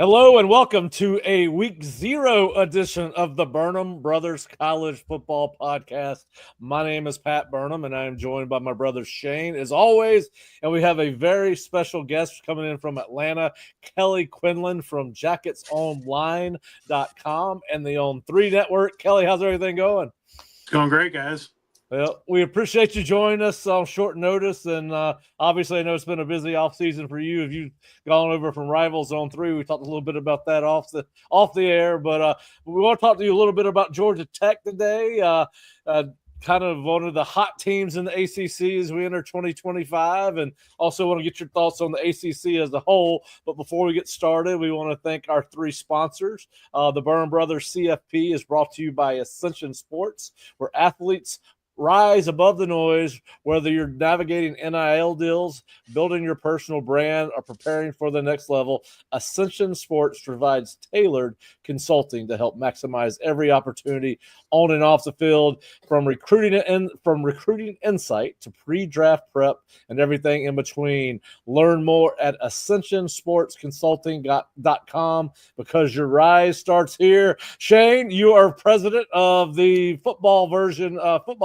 Hello and welcome to a week 0 edition of the Burnham Brothers College Football Podcast. My name is Pat Burnham and I am joined by my brother Shane as always. And we have a very special guest coming in from Atlanta, Kelly Quinlan from jacketsonline.com and the On3 Network. Kelly, how's everything going? It's going great, guys. Well, we appreciate you joining us on short notice, and obviously I know it's been a busy off season for you. If you've gone over from Rivals on 3, we talked a little bit about that off the air, but we want to talk to you a little bit about Georgia Tech today. Kind of one of the hot teams in the ACC as we enter 2025, and also want to get your thoughts on the ACC as a whole. But before we get started, we want to thank our 3 sponsors. The Burnham Brothers CFP is brought to you by Ascension Sports, where athletes rise above the noise, whether you're navigating NIL deals, building your personal brand, or preparing for the next level. Ascension Sports provides tailored consulting to help maximize every opportunity on and off the field, from recruiting insight to pre-draft prep and everything in between. Learn more at ascensionsportsconsulting.com because your rise starts here. Shane, you are president of the football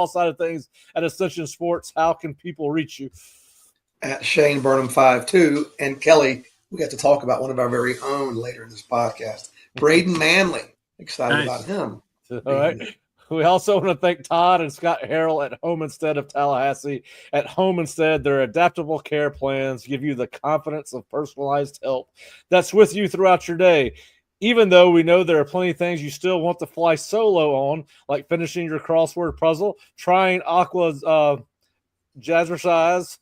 side of things at Ascension Sports. How can people reach you? At Shane Burnham 52. And Kelly, we got to talk about one of our very own later in this podcast, Braden Manley. Excited about him. All right. We also want to thank Todd and Scott Harrell at Home Instead of Tallahassee. At Home Instead, their adaptable care plans give you the confidence of personalized help that's with you throughout your day. Even though we know there are plenty of things you still want to fly solo on, like finishing your crossword puzzle, trying Aqua's jazzercise,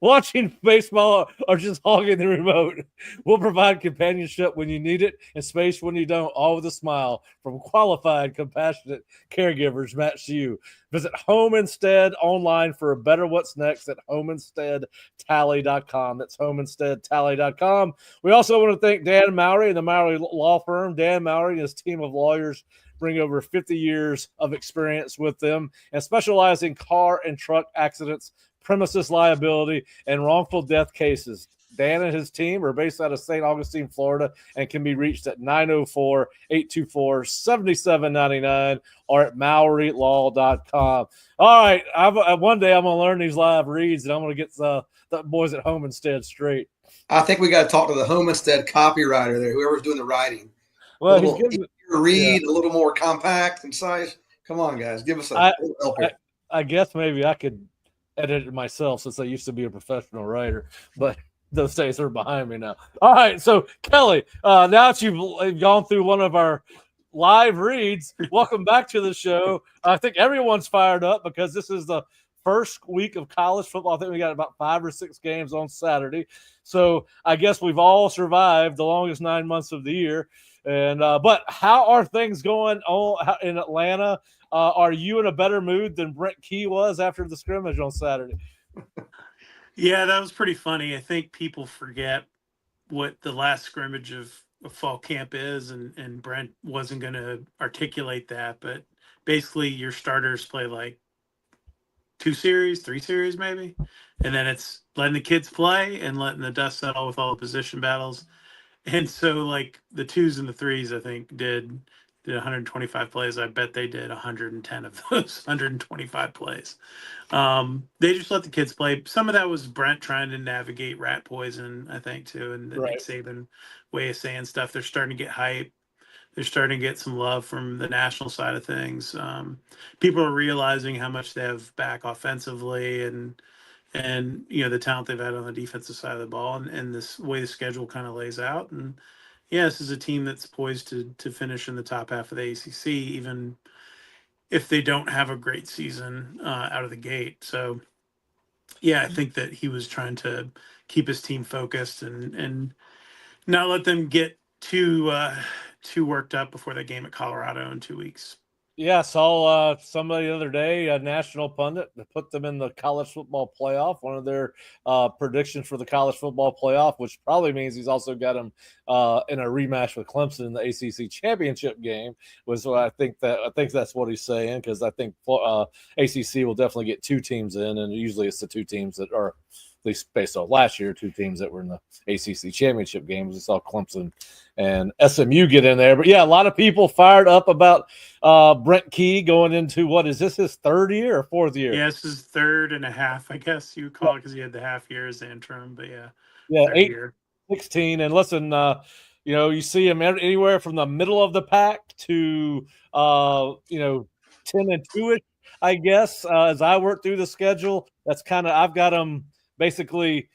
watching baseball, or just hogging the remote. We'll provide companionship when you need it and space when you don't, all with a smile from qualified, compassionate caregivers matched to you. Visit Home Instead online for a better what's next at homeinsteadtally.com. That's homeinsteadtally.com. We also want to thank Dan Mowry and the Mowry Law Firm. Dan Mowry and his team of lawyers bring over 50 years of experience with them and specialize in car and truck accidents, premises liability, and wrongful death cases. Dan and his team are based out of St. Augustine, Florida, and can be reached at 904-824-7799 or at MowryLaw.com. All right, one day I'm going to learn these live reads, and I'm going to get the boys at Home Instead straight. I think we got to talk to the Home Instead copywriter there, whoever's doing the writing. Well, he's easier to read, a little more compact and size. Come on, guys, give us a little help here. I guess maybe I could edit it myself since I used to be a professional writer, but those days are behind me now. All right, so Kelly, now that you've gone through one of our live reads, welcome back to the show. I think everyone's fired up because this is the first week of college football. I think we got about 5 or 6 games on Saturday. So I guess we've all survived the longest 9 months of the year. And but how are things going on in Atlanta? Are you in a better mood than Brent Key was after the scrimmage on Saturday? Yeah, that was pretty funny. I think people forget what the last scrimmage of fall camp is, and Brent wasn't going to articulate that. But basically, your starters play like 2 series, 3 series maybe, and then it's letting the kids play and letting the dust settle with all the position battles. And so, like, the 2s and the 3s, I think, did 125 plays. I bet they did 110 of those 125 plays. They just let the kids play. Some of that was Brent trying to navigate rat poison, I think, too, and the Nick Saban way of saying stuff. They're starting to get hype. They're starting to get some love from the national side of things. People are realizing how much they have back offensively and the talent they've had on the defensive side of the ball and this way the schedule kind of lays out. And yeah, this is a team that's poised to finish in the top half of the ACC, even if they don't have a great season out of the gate. So yeah, I think that he was trying to keep his team focused and not let them get too worked up before the game at Colorado in 2 weeks. Yeah, I saw somebody the other day, a national pundit, that put them in the college football playoff, one of their predictions for the college football playoff, which probably means he's also got them in a rematch with Clemson in the ACC championship game, was what I think that's what he's saying, because I think ACC will definitely get 2 teams in, and usually it's the 2 teams that are least based off last year, 2 teams that were in the ACC championship games. We saw Clemson and SMU get in there. But, yeah, a lot of people fired up about Brent Key going into, what is this, his 3rd year or 4th year? Yeah, this is 3rd and a half, I guess you would call it, because he had the half year as the interim. But, yeah, Yeah, 3rd year. 16. And listen, you see him anywhere from the middle of the pack to, 10 and 2-ish, I guess. As I work through the schedule, that's kind of, I've got them basically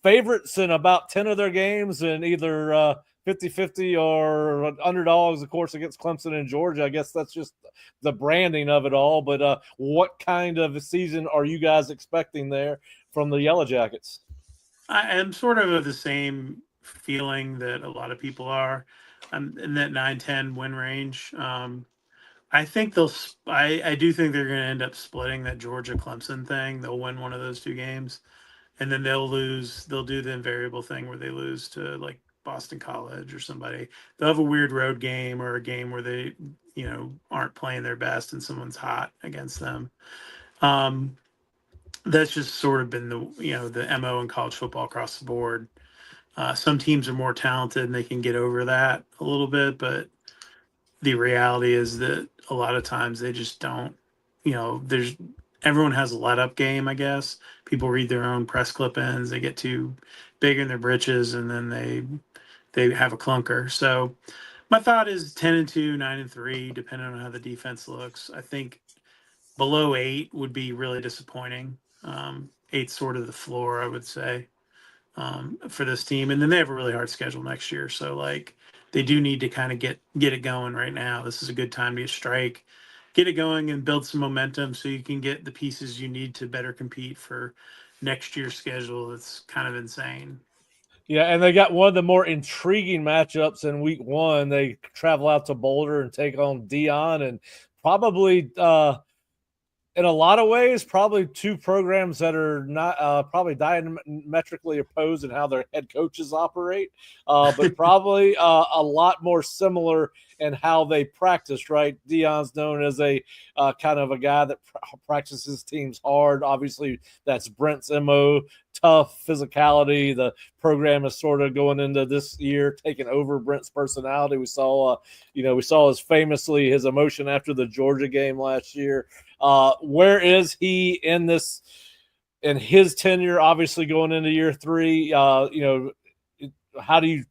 favorites in about 10 of their games, and either 50-50 or underdogs, of course, against Clemson and Georgia. I guess that's just the branding of it all. But what kind of a season are you guys expecting there from the Yellow Jackets? I am sort of the same feeling that a lot of people are. I'm in that 9-10 win range. I think I do think they're going to end up splitting that Georgia Clemson thing. They'll win one of those 2 games, and then they'll lose. They'll do the invariable thing where they lose to like Boston College or somebody. They'll have a weird road game or a game where they, aren't playing their best and someone's hot against them. That's just sort of been the MO in college football across the board. Some teams are more talented and they can get over that a little bit, but the reality is that a lot of times they just don't. Everyone has a let up game, I guess. People read their own press clippings, they get too big in their britches, and then they have a clunker. So my thought is 10-2, 9-3, depending on how the defense looks. I think below 8 would be really disappointing. 8's sort of the floor, I would say, for this team. And then they have a really hard schedule next year. So, they do need to kind of get it going right now. This is a good time to strike, get it going, and build some momentum so you can get the pieces you need to better compete for next year's schedule. That's kind of insane. Yeah, and they got one of the more intriguing matchups in week 1. They travel out to Boulder and take on Dion, and probably in a lot of ways, probably 2 programs that are not probably diametrically opposed in how their head coaches operate, but probably a lot more similar in how they practice, right? Dion's known as a kind of a guy that practices teams hard. Obviously, that's Brent's MO, tough physicality. The program is sort of going into this year taking over Brent's personality. We saw his emotion after the Georgia game last year. Where is he in his tenure? Obviously, going into year 3, how do you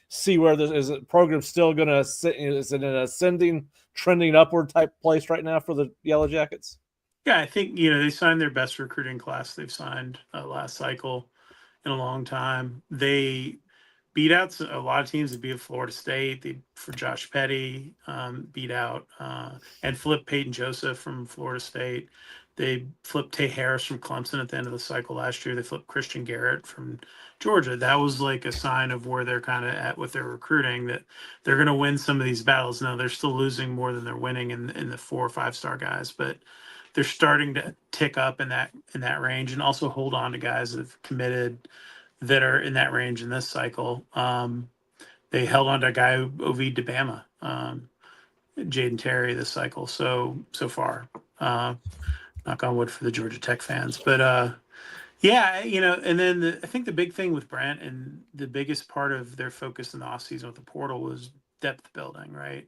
see where this is? The program still going to sit? Is it an ascending, trending upward type place right now for the Yellow Jackets? Yeah, I think they signed their best recruiting class they've signed last cycle in a long time. They beat out a lot of teams. They beat Florida State. They, for Josh Petty, beat out and flipped Peyton Joseph from Florida State. They flipped Tay Harris from Clemson at the end of the cycle last year. They flipped Christian Garrett from Georgia. That was like a sign of where they're kind of at with their recruiting, that they're going to win some of these battles. Now, they're still losing more than they're winning in the 4 or 5-star guys, but they're starting to tick up in that range, and also hold on to guys that have committed that are in that range in this cycle. They held on to a guy who OV'd to Bama, Jaden Terry, this cycle so far. Knock on wood for the Georgia Tech fans. But yeah, and then I think the big thing with Brent, and the biggest part of their focus in the offseason with the portal, was depth building, right?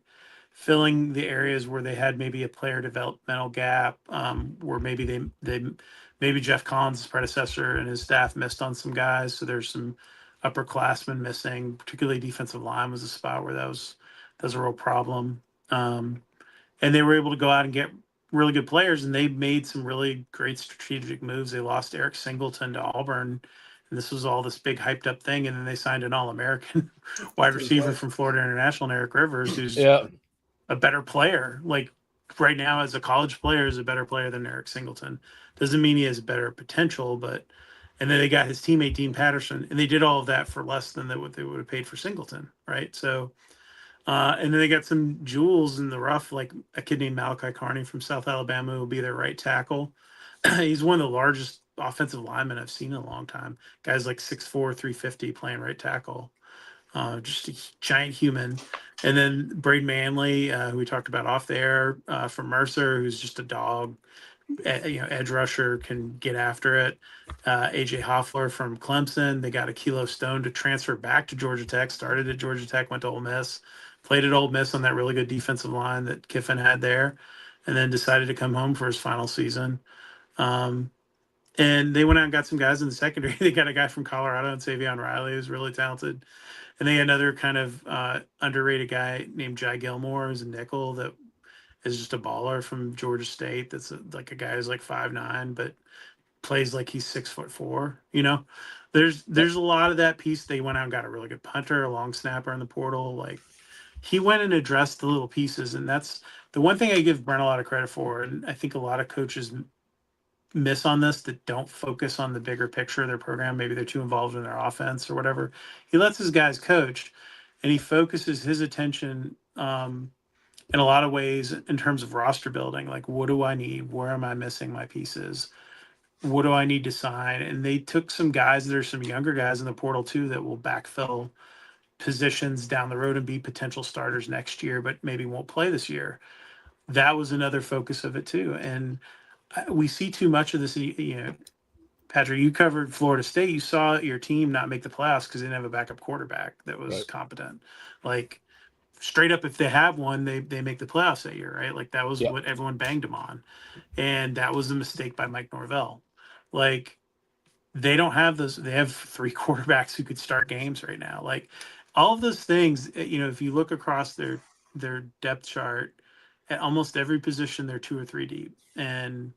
Filling the areas where they had maybe a player developmental gap, where maybe Jeff Collins' predecessor and his staff missed on some guys. So there's some upperclassmen missing, particularly defensive line was a spot where that was a real problem. And they were able to go out and get really good players, and they made some really great strategic moves. They lost Eric Singleton to Auburn, and this was all this big hyped up thing. And then they signed an All-American wide receiver from Florida International, Eric Rivers, who's a better player. Like right now, as a college player, is a better player than Eric Singleton. Doesn't mean he has better potential, but. And then they got his teammate Dean Patterson, and they did all of that for less than what they would have paid for Singleton, right? So. And then they got some jewels in the rough, like a kid named Malachi Carney from South Alabama, who will be their right tackle. He's one of the largest offensive linemen I've seen in a long time. Guy's like 6'4", 350, playing right tackle. Just a giant human. And then Braden Manley, who we talked about off the air, from Mercer, who's just a dog. edge rusher, can get after it. AJ Hoffler from Clemson. They got Kilo Stone to transfer back to Georgia Tech. Started at Georgia Tech, went to Ole Miss, played at Ole Miss on that really good defensive line that Kiffin had there, and then decided to come home for his final season. And they went out and got some guys in the secondary. They got a guy from Colorado, and Savion Riley, who's really talented. And they had another kind of underrated guy named Jai Gilmore, who's a nickel that is just a baller from Georgia State. That's like a guy who's like 5'9", but plays like he's 6'4". There's a lot of that piece. They went out and got a really good punter, a long snapper in the portal. Like, he went and addressed the little pieces, and that's the one thing I give Brent a lot of credit for. And I think a lot of coaches miss on this, that don't focus on the bigger picture of their program. Maybe they're too involved in their offense or whatever. He lets his guys coach, and he focuses his attention in a lot of ways in terms of roster building. Like, what do I need? Where am I missing my pieces? What do I need to sign? And they took some guys. There's some younger guys in the portal too that will backfill positions down the road and be potential starters next year, but maybe won't play this year. That was another focus of it too. And we see too much of this. Patrick, you covered Florida State. You saw your team not make the playoffs because they didn't have a backup quarterback that was competent. Like, straight up, if they have one, they make the playoffs that year, right? Like, that was what everyone banged them on. And that was a mistake by Mike Norvell. Like, they don't have those. They have 3 quarterbacks who could start games right now. Like, all of those things, if you look across their depth chart, at almost every position, they're 2 or 3 deep. And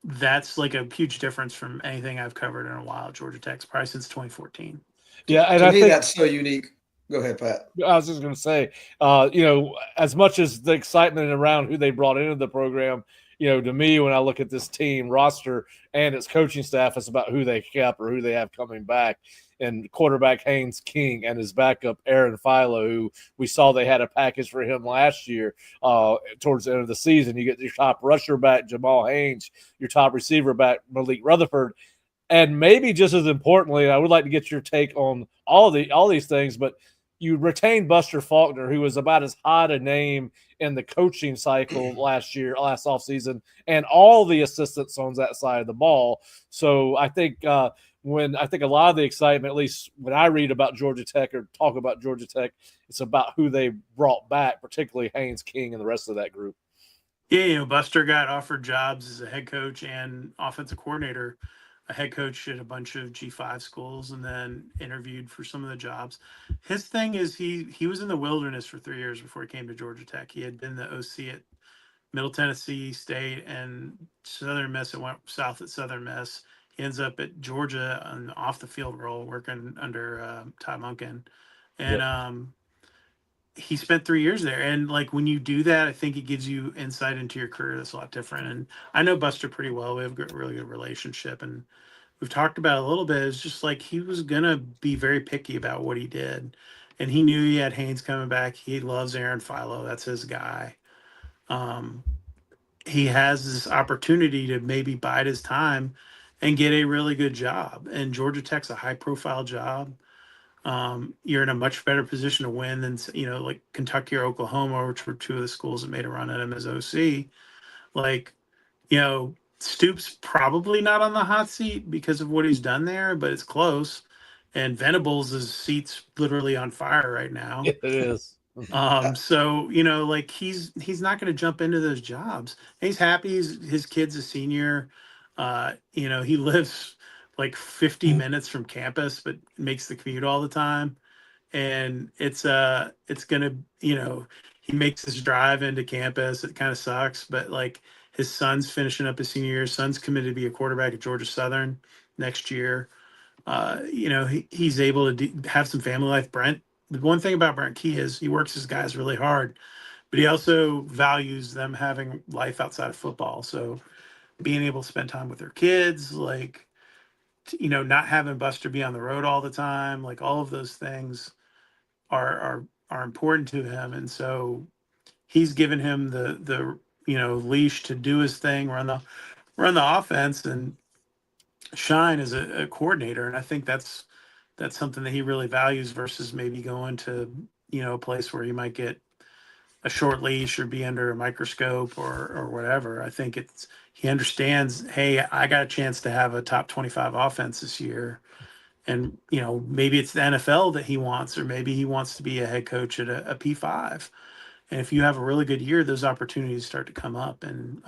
that's like a huge difference from anything I've covered in a while. Georgia Tech's probably since 2014. Yeah, and to I me, think that's so unique. Go ahead, Pat. I was just going to say, as much as the excitement around who they brought into the program, to me, when I look at this team roster and its coaching staff, it's about who they kept or who they have coming back. And quarterback Haynes King and his backup Aaron Philo, who we saw they had a package for him last year towards the end of the season. You get your top rusher back, Jamal Haynes, your top receiver back, Malik Rutherford. And maybe just as importantly, I would like to get your take on all these things, but you retained Buster Faulkner, who was about as hot a name in the coaching cycle last offseason, and all the assistants on that side of the ball. So I think a lot of the excitement, at least when I read about Georgia Tech or talk about Georgia Tech, it's about who they brought back, particularly Haynes King and the rest of that group. Yeah, Buster got offered jobs as a head coach and offensive coordinator. A head coach at a bunch of G5 schools, and then interviewed for some of the jobs. His thing is he was in the wilderness for 3 years before he came to Georgia Tech. He had been the OC at Middle Tennessee State and Southern Miss, and went south at Southern Miss. He ends up at Georgia on off the field role, working under Todd Monken. And he spent 3 years there. And like, when you do that, I think it gives you insight into your career that's a lot different. And I know Buster pretty well. We have a really good relationship, and we've talked about it a little bit. It's just like, he was gonna be very picky about what he did, and he knew he had Haynes coming back. He loves Aaron Philo. That's his guy. He has this opportunity to maybe bide his time and get a really good job. And Georgia Tech's a high profile job. You're in a much better position to win than, like Kentucky or Oklahoma, which were 2 of the schools that made a run at him as OC. Like, Stoops probably not on the hot seat because of what he's done there, but it's close. And Venables' seat's literally on fire right now. It is. So, like, he's not going to jump into those jobs. He's happy. His kid's a senior. He lives like 50 minutes from campus, but makes the commute all the time. And it's gonna, he makes this drive into campus. It kind of sucks, but like, his son's finishing up his senior year. His son's committed to be a quarterback at Georgia Southern next year. He's able to have some family life. The one thing about Brent Key is he works his guys really hard, but he also values them having life outside of football. So being able to spend time with their kids, like, not having Buster be on the road all the time, like, all of those things are important to him. And so he's given him the leash to do his thing, run the offense, and shine as a coordinator. And I think that's something that he really values, versus maybe going to a place where he might get a short leash or be under a microscope or whatever. I think he understands, hey, I got a chance to have a top 25 offense this year. And, maybe it's the NFL that he wants, or maybe he wants to be a head coach at a P5. And if you have a really good year, those opportunities start to come up. And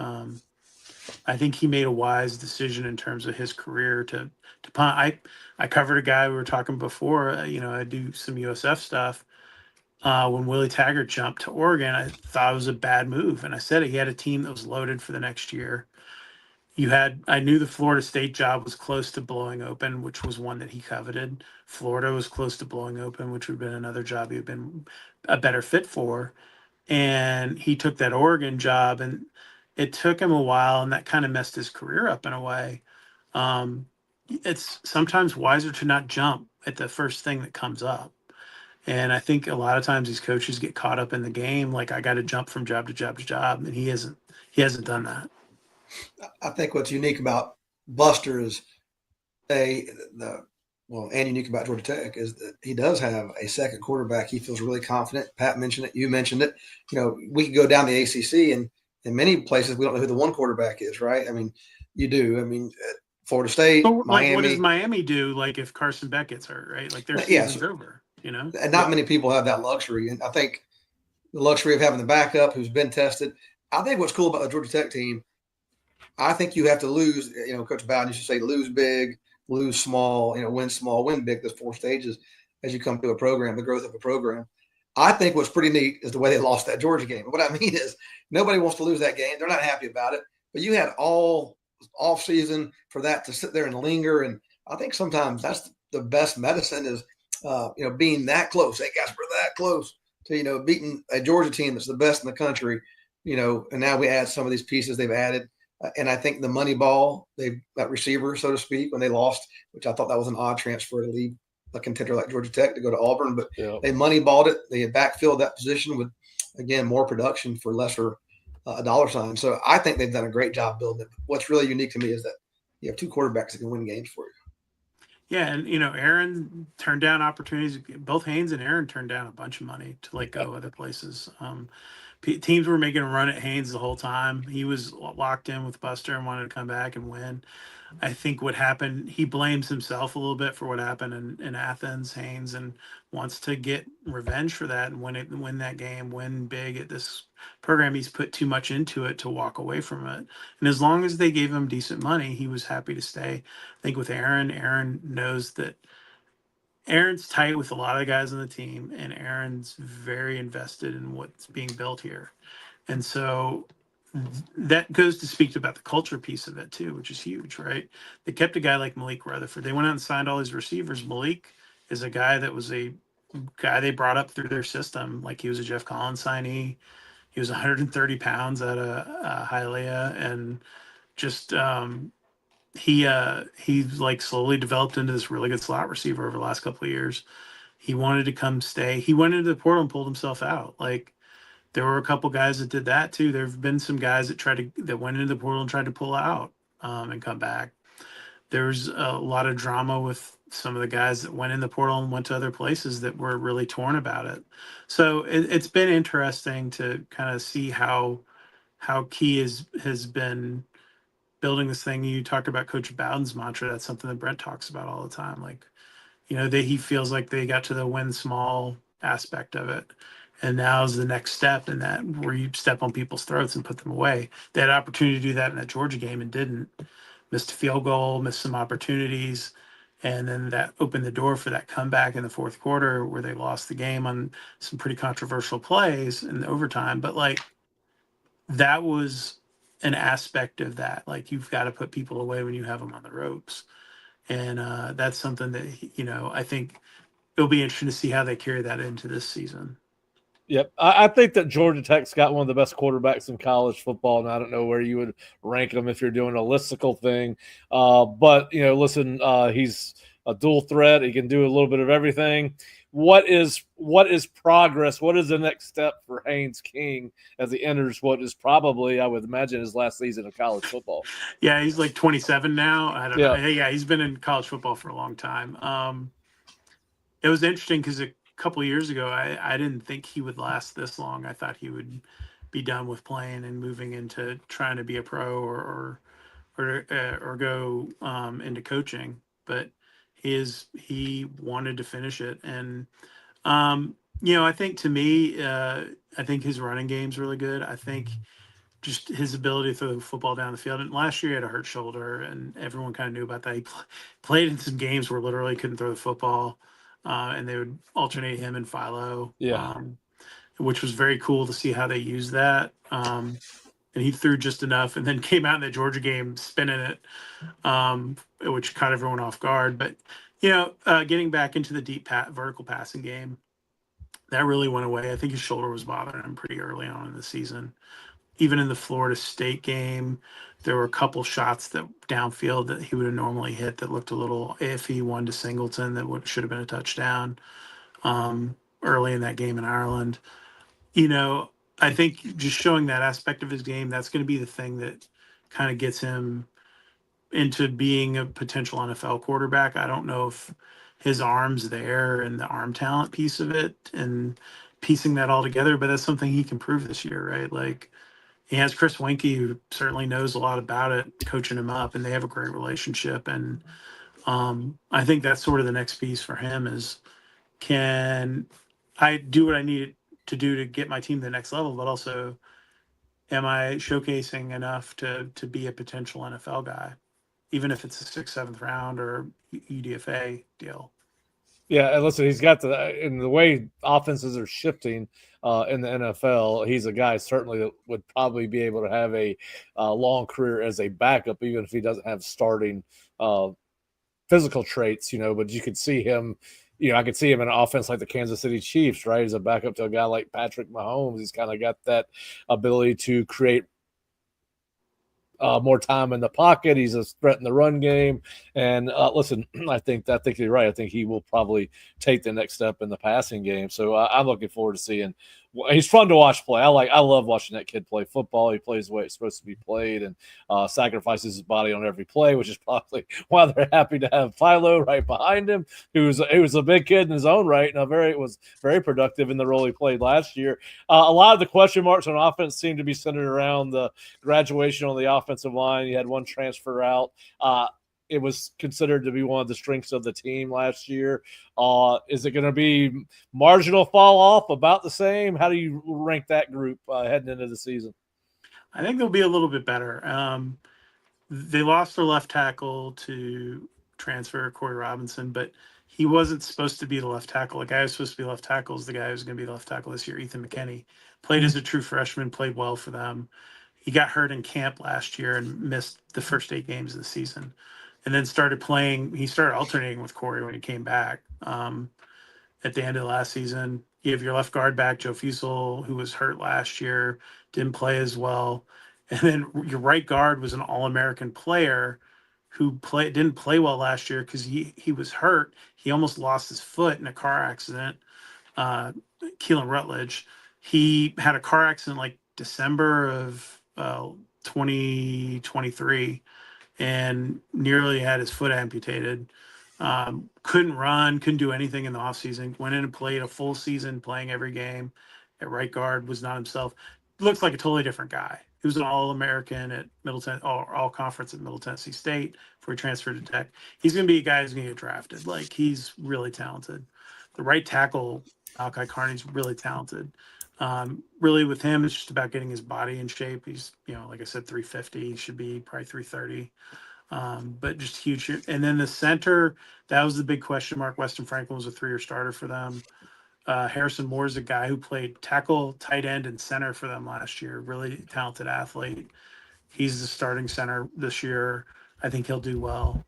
I think he made a wise decision in terms of his career to punt. I covered a guy, we were talking before, I do some USF stuff. When Willie Taggart jumped to Oregon, I thought it was a bad move. And I said he had a team that was loaded for the next year. I knew the Florida State job was close to blowing open, which was one that he coveted. Florida was close to blowing open, which would have been another job he'd been a better fit for. And he took that Oregon job, and it took him a while, and that kind of messed his career up in a way. It's sometimes wiser to not jump at the first thing that comes up. And I think a lot of times these coaches get caught up in the game, like I got to jump from job to job to job, and he hasn't done that. I think what's unique about Buster is and unique about Georgia Tech is that he does have a second quarterback. He feels really confident. Pat mentioned it. You mentioned it. We could go down the ACC, and in many places we don't know who the one quarterback is, right? I mean, you do. I mean, Florida State, Miami. What does Miami do? Like if Carson Beck gets hurt, right? Like their season's over. And not many people have that luxury. And I think the luxury of having the backup who's been tested. I think what's cool about the Georgia Tech team, I think you have to lose. Coach Bowden used to say, lose big, lose small, win small, win big. There's 4 stages as you come through a program, the growth of a program. I think what's pretty neat is the way they lost that Georgia game. What I mean is nobody wants to lose that game. They're not happy about it. But you had all off season for that to sit there and linger. And I think sometimes that's the best medicine is, being that close. Hey, guys, we're that close to, beating a Georgia team that's the best in the country, and now we add some of these pieces they've added. And I think the money ball, that receiver, so to speak, when they lost, which I thought that was an odd transfer to leave a contender like Georgia Tech to go to Auburn, but they money balled it. They had backfilled that position with, again, more production for lesser dollar sign. So I think they've done a great job building it. What's really unique to me is that you have 2 quarterbacks that can win games for you. Yeah, and Aaron turned down opportunities. Both Haynes and Aaron turned down a bunch of money to go other places. Teams were making a run at Haynes the whole time. He was locked in with Buster and wanted to come back and win. I think what happened, he blames himself a little bit for what happened in Athens, Haynes, and wants to get revenge for that and win that game, win big at this program. He's put too much into it to walk away from it. And as long as they gave him decent money, he was happy to stay. I think with Aaron knows that Aaron's tight with a lot of the guys on the team, and Aaron's very invested in what's being built here. And so that goes to speak about the culture piece of it too, which is huge, right? They kept a guy like Malik Rutherford. They went out and signed all these receivers. Malik is a guy that was a guy they brought up through their system. Like he was a Jeff Collins signee. He was 130 pounds out of Hialeah, and just he like slowly developed into this really good slot receiver over the last couple of years. He wanted to come stay. He went into the portal and pulled himself out. Like there were a couple guys that did that too. There have been some guys that went into the portal and tried to pull out and come back. There's a lot of drama with some of the guys that went in the portal and went to other places that were really torn about it. So it's been interesting to kind of see how Key has been building this thing. You talked about Coach Bowden's mantra. That's something that Brent talks about all the time. Like, he feels like they got to the win small aspect of it. And now is the next step in that, where you step on people's throats and put them away. They had an opportunity to do that in that Georgia game and didn't. Missed a field goal, missed some opportunities. And then that opened the door for that comeback in the fourth quarter where they lost the game on some pretty controversial plays in the overtime. But that was an aspect of that. Like, you've got to put people away when you have them on the ropes. And that's something that, I think it'll be interesting to see how they carry that into this season. Yep. I think that Georgia Tech's got one of the best quarterbacks in college football, and I don't know where you would rank them if you're doing a listicle thing. But, listen, he's a dual threat. He can do a little bit of everything. What is progress? What is the next step for Haynes King as he enters what is probably, I would imagine, his last season of college football? Yeah, he's like 27 now. I don't know. Yeah, he's been in college football for a long time. It was interesting because a couple years ago, I didn't think he would last this long. I thought he would be done with playing and moving into trying to be a pro or go into coaching. But he wanted to finish it, and I think to me, I think his running game's really good. I think just his ability to throw the football down the field. And last year he had a hurt shoulder, and everyone kind of knew about that. He played in some games where literally couldn't throw the football, and they would alternate him and Philo, which was very cool to see how they used that. And he threw just enough, and then came out in the Georgia game spinning it, which caught everyone off guard. But getting back into the deep vertical passing game, that really went away. I think his shoulder was bothering him pretty early on in the season. Even in the Florida State game, there were a couple shots that downfield that he would have normally hit that looked a little iffy. One to Singleton that should have been a touchdown early in that game in Ireland. I think just showing that aspect of his game, that's going to be the thing that kind of gets him into being a potential NFL quarterback. I don't know if his arm's there and the arm talent piece of it and piecing that all together, but that's something he can prove this year, right? Like, he has Chris Winkie, who certainly knows a lot about it, coaching him up, and they have a great relationship. And I think that's sort of the next piece for him is, can I do what I need to do to get my team to the next level, but also am I showcasing enough to be a potential NFL guy, even if it's a 6th, 7th round or UDFA deal? Yeah, and listen, he's got in the way offenses are shifting in the NFL, he's a guy certainly that would probably be able to have a long career as a backup, even if he doesn't have starting physical traits, but you could see him, I could see him in an offense like the Kansas City Chiefs, right? As a backup to a guy like Patrick Mahomes. He's kind of got that ability to create more time in the pocket. He's a threat in the run game. And listen, I think you're right. I think he will probably take the next step in the passing game. So I'm looking forward to seeing. He's fun to watch play. I love watching that kid play football. He plays the way it's supposed to be played and sacrifices his body on every play, which is probably why they're happy to have Philo right behind him, who was a big kid in his own right and was very productive in the role he played last year. A lot of the question marks on offense seem to be centered around the graduation on the offensive line. You had one transfer out. It was considered to be one of the strengths of the team last year. Is it going to be marginal fall off, about the same? How do you rank that group heading into the season? I think they'll be a little bit better. They lost their left tackle to transfer, Corey Robinson, but he wasn't supposed to be the left tackle. The guy who's supposed to be left tackle is the guy who's going to be the left tackle this year, Ethan McKinney. Played as a true freshman, played well for them. He got hurt in camp last year and missed the first 8 games of the season. And then started playing. He started alternating with Corey when he came back at the end of the last season. You have your left guard back, Joe Fusel, who was hurt last year, didn't play as well. And then your right guard was an All-American player who didn't play well last year because he was hurt. He almost lost his foot in a car accident. Keelan Rutledge. He had a car accident like December of 2023. And nearly had his foot amputated. Couldn't run, couldn't do anything in the offseason. Went in and played a full season, playing every game at right guard, was not himself. Looks like a totally different guy. He was an All-American at All-Conference at Middle Tennessee State before he transferred to Tech. He's going to be a guy who's going to get drafted. Like, he's really talented. The right tackle, Malachi Carney's really talented. Really with him, it's just about getting his body in shape. He's, like I said, 350. He should be probably 330. But just huge. And then the center, that was the big question mark. Weston Franklin was a 3-year starter for them. Harrison Moore is a guy who played tackle, tight end, and center for them last year. Really talented athlete. He's the starting center this year. I think he'll do well.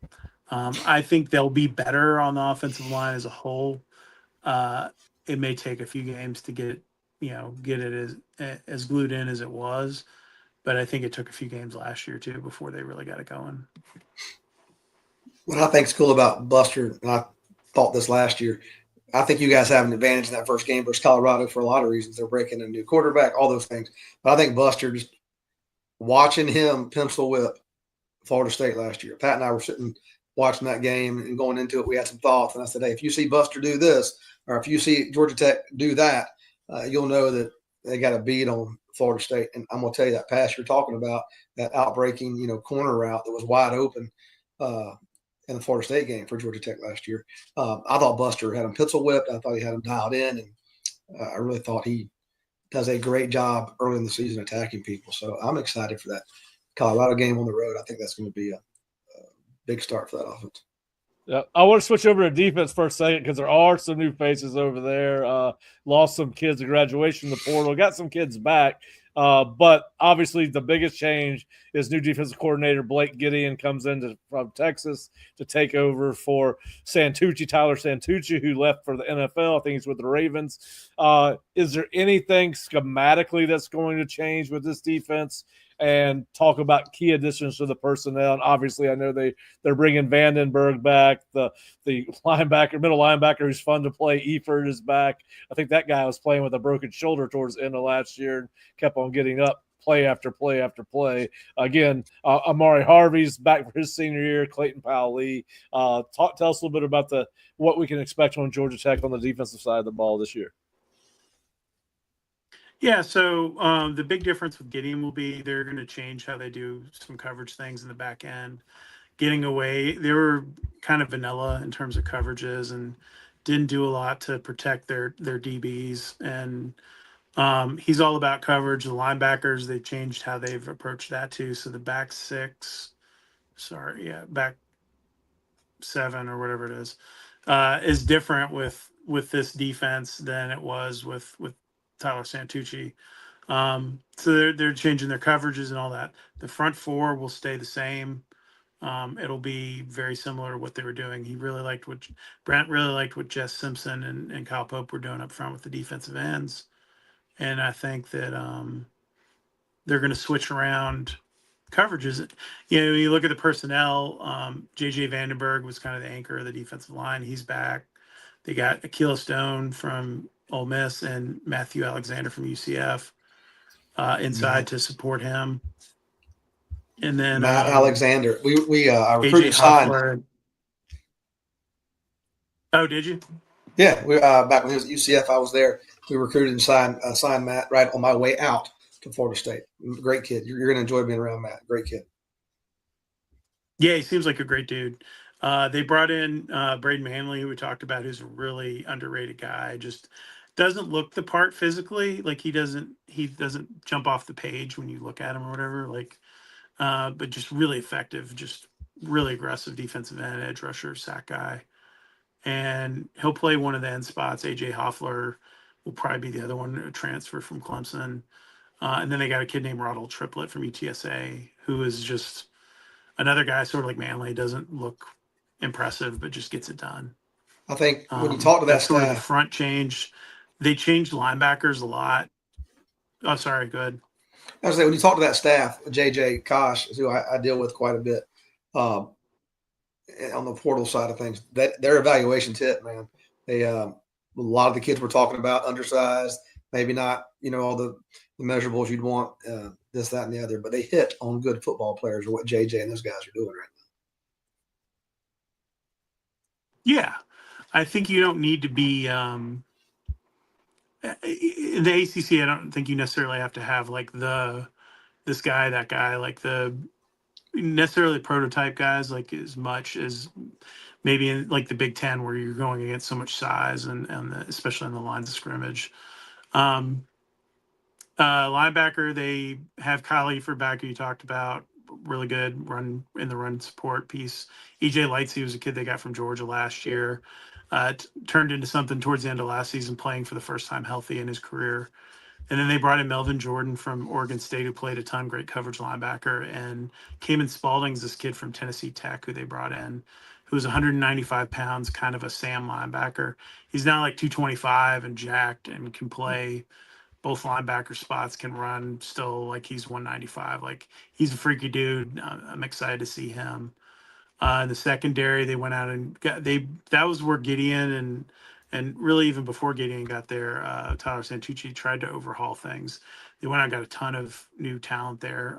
I think they'll be better on the offensive line as a whole. It may take a few games to get it as glued in as it was. But I think it took a few games last year, too, before they really got it going. What I think is cool about Buster, and I thought this last year, I think you guys have an advantage in that first game versus Colorado for a lot of reasons. They're breaking a new quarterback, all those things. But I think Buster, just watching him pencil whip Florida State last year. Pat and I were sitting watching that game and going into it, we had some thoughts. And I said, hey, if you see Buster do this, or if you see Georgia Tech do that, you'll know that they got a beat on Florida State. And I'm going to tell you that pass you're talking about, that outbreaking, corner route that was wide open in the Florida State game for Georgia Tech last year. I thought Buster had him pencil whipped. I thought he had him dialed in. And I really thought he does a great job early in the season attacking people. So I'm excited for that Colorado game on the road. I think that's going to be a big start for that offense. Yeah, I want to switch over to defense for a second because there are some new faces over there. Lost some kids to graduation in the portal, got some kids back. But obviously the biggest change is new defensive coordinator Blake Gideon comes in from Texas to take over for Tyler Santucci, who left for the NFL. I think he's with the Ravens. Is there anything schematically that's going to change with this defense? And talk about key additions to the personnel. And obviously, I know they're bringing Vandenberg back, the middle linebacker who's fun to play. Eford is back. I think that guy was playing with a broken shoulder towards the end of last year and kept on getting up play after play after play. Again, Amari Harvey's back for his senior year. Clayton Powell-Lee. Tell us a little bit about what we can expect on Georgia Tech on the defensive side of the ball this year. Yeah, so the big difference with Gideon will be they're going to change how they do some coverage things in the back end. Getting away, they were kind of vanilla in terms of coverages and didn't do a lot to protect their DBs. And he's all about coverage. The linebackers, they've changed how they've approached that too. So the back seven or whatever it is different with this defense than it was with Tyler Santucci. So they're changing their coverages and all that. The front four will stay the same. It'll be very similar to what they were doing. Brent really liked what Jess Simpson and Kyle Pope were doing up front with the defensive ends. And I think that they're going to switch around coverages. You look at the personnel. JJ Vandenberg was kind of the anchor of the defensive line. He's back. They got Akil Stone from Ole Miss and Matthew Alexander from UCF inside to support him. And then Matt Alexander, I recruited AJ signed. Hoffler. Oh, did you? Yeah, back when he was at UCF, I was there. We recruited and signed Matt right on my way out to Florida State. Great kid. You're going to enjoy being around Matt. Great kid. Yeah, he seems like a great dude. They brought in Braden Manley, who we talked about, who's a really underrated guy. Just doesn't look the part physically. Like he doesn't jump off the page when you look at him or whatever. But just really effective, just really aggressive defensive end, edge rusher, sack guy. And he'll play one of the end spots. AJ Hoffler will probably be the other one to transfer from Clemson. And then they got a kid named Ronald Triplett from UTSA, who is just another guy, sort of like Manley, doesn't look impressive, but just gets it done. I think when you talk to that sort of the staff, front change. They changed linebackers a lot. Oh, sorry. Go ahead. I was saying, when you talk to that staff, JJ Kosh, who I deal with quite a bit on the portal side of things, that their evaluation's hit, man. They a lot of the kids we're talking about, undersized, maybe not, all the measurables you'd want, this, that, and the other, but they hit on good football players, or what JJ and those guys are doing right now. Yeah, I think you don't need to be in the ACC. I don't think you necessarily have to have like this guy, that guy, like the necessarily prototype guys, like as much as maybe in like the Big Ten, where you're going against so much size and especially in the lines of scrimmage. Linebacker, they have Kyle Eford back, who you talked about, really good run in the run support piece. EJ Lightsey was a kid they got from Georgia last year, turned into something towards the end of last season, playing for the first time healthy in his career. And then they brought in Melvin Jordan from Oregon State, who played a ton, great coverage linebacker. And Cayman Spalding's this kid from Tennessee Tech, who they brought in, who's 195 pounds, kind of a Sam linebacker. He's now like 225 and jacked and can play both linebacker spots, can run still like he's 195. Like he's a freaky dude. I'm excited to see him. In the secondary, they went out and that was where Gideon and really even before Gideon got there, Tyler Santucci tried to overhaul things. They went out and got a ton of new talent there.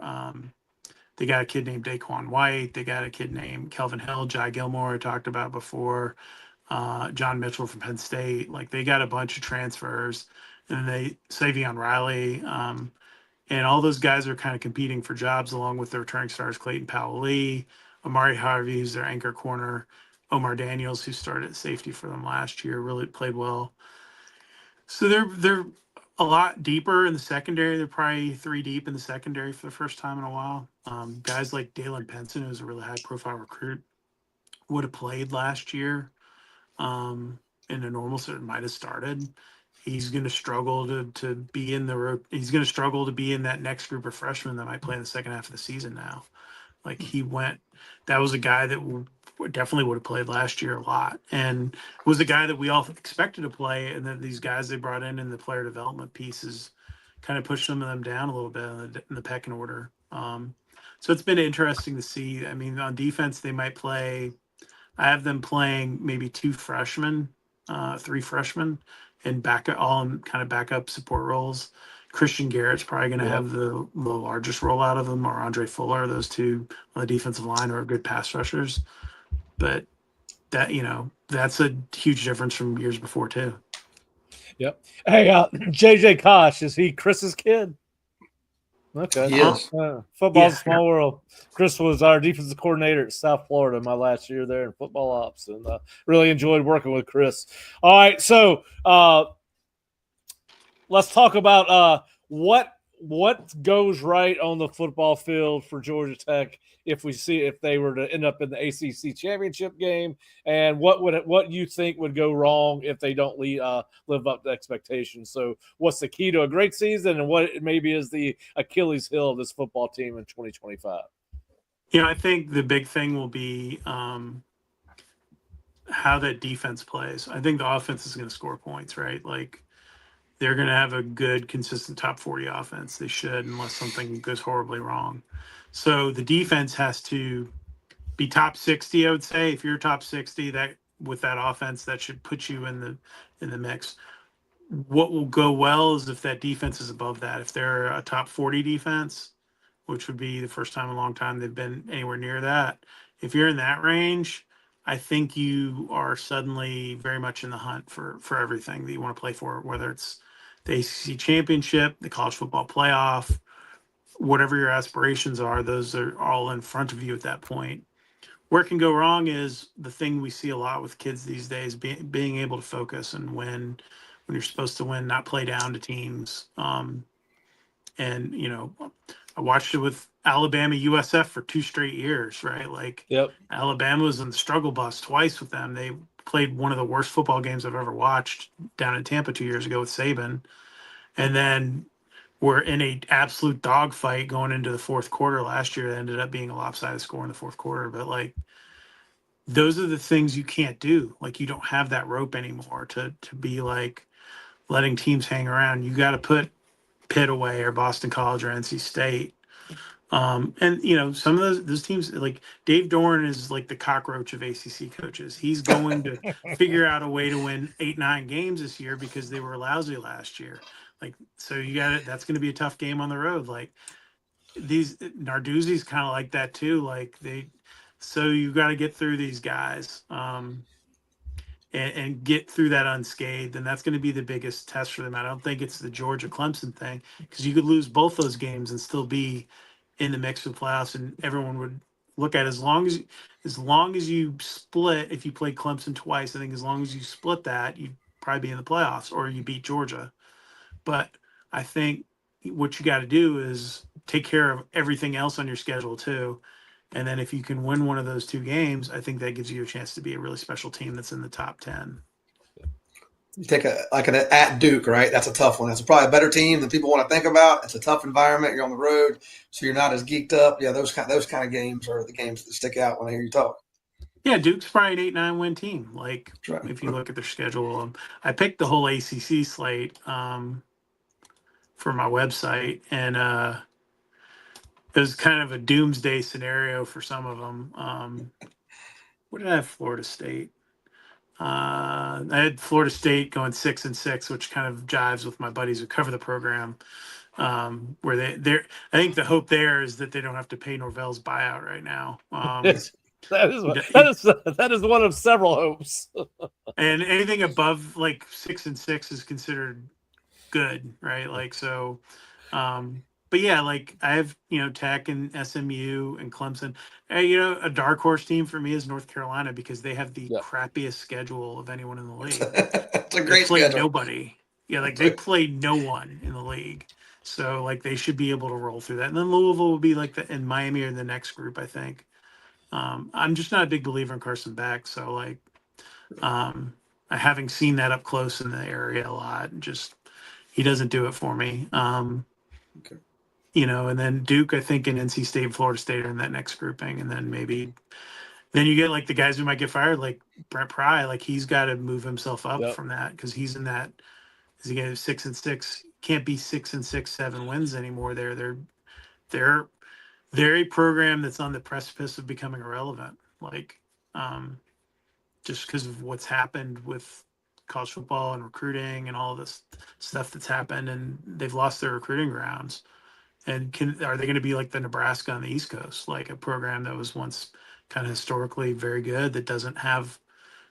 They got a kid named Daquan White. They got a kid named Kelvin Hill, Jai Gilmore I talked about before, John Mitchell from Penn State. Like they got a bunch of transfers, and they Savion Riley, and all those guys are kind of competing for jobs along with their returning stars Clayton Powell-Lee, Amari Harvey, who's their anchor corner, Omar Daniels, who started at safety for them last year, really played well. So they're a lot deeper in the secondary. They're probably 3 deep in the secondary for the first time in a while. Guys like Dalen Penson, who's a really high-profile recruit, would have played last year. In a normal set, might have started. He's going to struggle to be in the. He's going to struggle to be in that next group of freshmen that might play in the second half of the season now. Like he went, that was a guy that definitely would have played last year a lot, and was a guy that we all expected to play. And then these guys they brought in the player development pieces kind of pushed some of them down a little bit in the pecking order. So it's been interesting to see. I mean, on defense, they might play. I have them playing maybe 2 freshmen, 3 freshmen, and all in kind of backup support roles. Christian Garrett's probably going to have the largest role out of them, or Andre Fuller. Those 2 on the defensive line are good pass rushers. But that that's a huge difference from years before too. Yep. Hey, JJ Kosh, is he Chris's kid? Okay. He is. Football's a small world. Chris was our defensive coordinator at South Florida my last year there in football ops, and really enjoyed working with Chris. All right, so let's talk about what goes right on the football field for Georgia Tech if they were to end up in the ACC championship game, and what you think would go wrong if they don't live up to expectations. So what's the key to a great season, and what maybe is the Achilles heel of this football team in 2025? I think the big thing will be how that defense plays. I think the offense is going to score points, right? Like they're going to have a good, consistent top 40 offense. They should, unless something goes horribly wrong. So the defense has to be top 60, I would say. If you're top 60, that with that offense, that should put you in the mix. What will go well is if that defense is above that. If they're a top 40 defense, which would be the first time in a long time they've been anywhere near that. If you're in that range, I think you are suddenly very much in the hunt for everything that you want to play for, whether it's the ACC championship, the college football playoff, whatever your aspirations are, those are all in front of you at that point. Where it can go wrong is the thing we see a lot with kids these days, being able to focus and win when you're supposed to win, not play down to teams. And, I watched it with Alabama USF for 2 straight years, right? Like Alabama was in the struggle bus twice with them. They played one of the worst football games I've ever watched down in Tampa 2 years ago with Saban. And then we're in a absolute dogfight going into the fourth quarter last year. It ended up being a lopsided score in the fourth quarter. But like, those are the things you can't do. Like you don't have that rope anymore to be like letting teams hang around. You got to put Pitt away or Boston College or NC State. And some of those teams, like Dave Doran is like the cockroach of ACC coaches. He's going to figure out a way to win 8-9 games this year because they were lousy last year. Like, so that's going to be a tough game on the road. Like these Narduzzi's kind of like that too. Like so you got to get through these guys. And get through that unscathed, and that's going to be the biggest test for them. I don't think it's the Georgia Clemson thing, because you could lose both those games and still be in the mix for the playoffs, and everyone would look at as long as you split. If you played Clemson twice, I think as long as you split that, you'd probably be in the playoffs, or you beat Georgia. But I think what you got to do is take care of everything else on your schedule too. And then if you can win one of those 2 games, I think that gives you a chance to be a really special team that's in the top 10. You take an at Duke, right? That's a tough one. That's probably a better team than people want to think about. It's a tough environment. You're on the road, so you're not as geeked up. Yeah, those kind of games are the games that stick out when I hear you talk. Yeah, Duke's probably an 8-9 win team. Like right. If you look at their schedule, I picked the whole ACC slate for my website, and it was kind of a doomsday scenario for some of them. What did I have? Florida State. I had Florida State going 6-6, which kind of jives with my buddies who cover the program. where they're. I think the hope there is that they don't have to pay Norvell's buyout right now. That is one of several hopes. And anything above like 6-6 is considered good, right? Like so. But yeah, like I have, Tech and SMU and Clemson. A dark horse team for me is North Carolina because they have the crappiest schedule of anyone in the league. It's a They great play schedule. nobody. Yeah, like they play no one in the league. So like they should be able to roll through that. And then Louisville will be like and Miami are the next group, I think. I'm just not a big believer in Carson Beck. So like having seen that up close in the area a lot, just he doesn't do it for me. Okay. And then Duke, I think, and NC State and Florida State are in that next grouping. And then then you get like the guys who might get fired, like Brent Pry, like he's got to move himself up from that because he's in that. Is he getting 6-6? Can't be 6-6, 7 wins anymore. They're a program that's on the precipice of becoming irrelevant. Like, just because of what's happened with college football and recruiting and all this stuff that's happened, and they've lost their recruiting grounds. And are they going to be like the Nebraska on the East Coast, like a program that was once kind of historically very good that doesn't have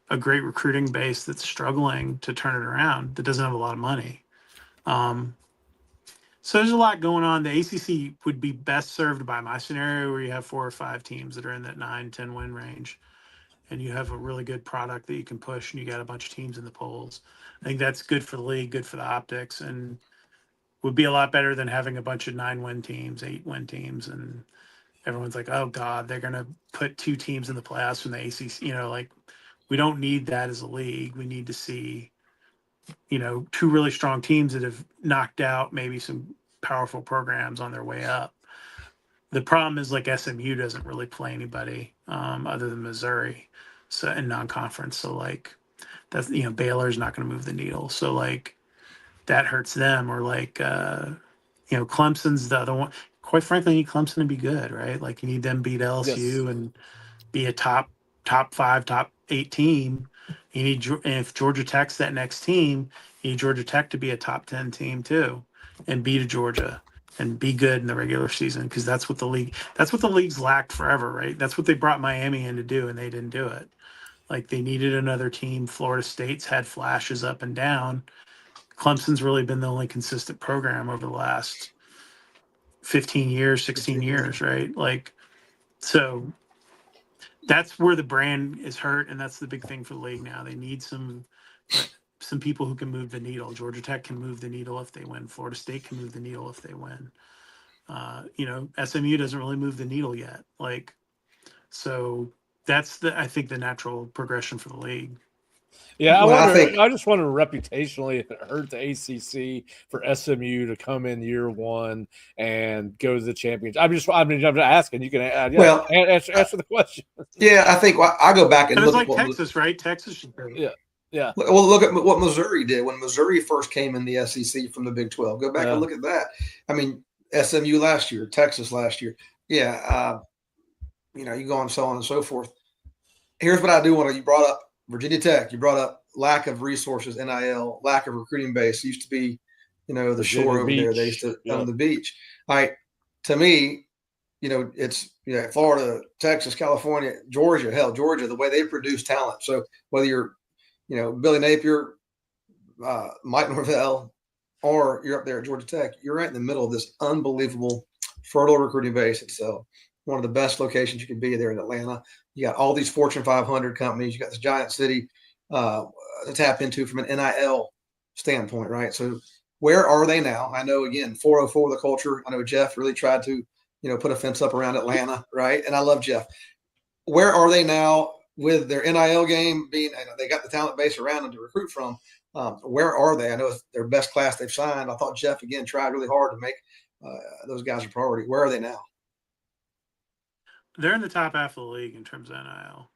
a great recruiting base that's struggling to turn it around, that doesn't have a lot of money? So there's a lot going on. The ACC would be best served by my scenario where you have 4 or 5 teams that are in that 9-10 win range, and you have a really good product that you can push, and you got a bunch of teams in the polls. I think that's good for the league, good for the optics, and would be a lot better than having a bunch of 9-win teams, 8-win teams, and everyone's like, oh God, they're going to put 2 teams in the playoffs from the ACC. Like we don't need that as a league. We need to see, 2 really strong teams that have knocked out maybe some powerful programs on their way up. The problem is like SMU doesn't really play anybody other than Missouri, so in non-conference. So like that's Baylor's not going to move the needle. So like that hurts them. Or like Clemson's the other one. Quite frankly, you need Clemson to be good, right? Like you need them beat LSU and be a top 5, top 8 team. You need, if Georgia Tech's that next team, you need Georgia Tech to be a top 10 team too, and beat a Georgia and be good in the regular season, because that's what the league's lacked forever, right? That's what they brought Miami in to do, and they didn't do it. Like they needed another team. Florida State's had flashes up and down. Clemson's really been the only consistent program over the last 15 years, 16 years, right? Like, so that's where the brand is hurt, and that's the big thing for the league now. They need some people who can move the needle. Georgia Tech can move the needle if they win. Florida State can move the needle if they win. SMU doesn't really move the needle yet. Like, so that's I think the natural progression for the league. Yeah, I just wonder reputationally if it hurt the ACC for SMU to come in year 1 and go to the championship. I'm just asking. You can answer the question. Yeah, I think I go back and look at like Texas, right? Texas should be. Yeah. Well, look at what Missouri did when Missouri first came in the SEC from the Big 12. Go back and look at that. I mean, SMU last year, Texas last year. Yeah, you go on, so on and so forth. Here's what I do want to. You brought up Virginia Tech. You brought up lack of resources, NIL, lack of recruiting base. It used to be, the Virginia shore over there. They used to own the beach. All right. To me, it's Florida, Texas, California, Georgia, the way they produce talent. So whether you're, Billy Napier, Mike Norvell, or you're up there at Georgia Tech, you're right in the middle of this unbelievable fertile recruiting base. It's one of the best locations you can be there in Atlanta. You got all these Fortune 500 companies. You got this giant city to tap into from an NIL standpoint, right? So where are they now? I know, again, 404 the culture. I know Jeff really tried to, put a fence up around Atlanta, right? And I love Jeff. Where are they now with their NIL game being, they got the talent base around them to recruit from? Where are they? I know it's their best class they've signed. I thought Jeff, again, tried really hard to make those guys a priority. Where are they now? They're in the top half of the league in terms of NIL.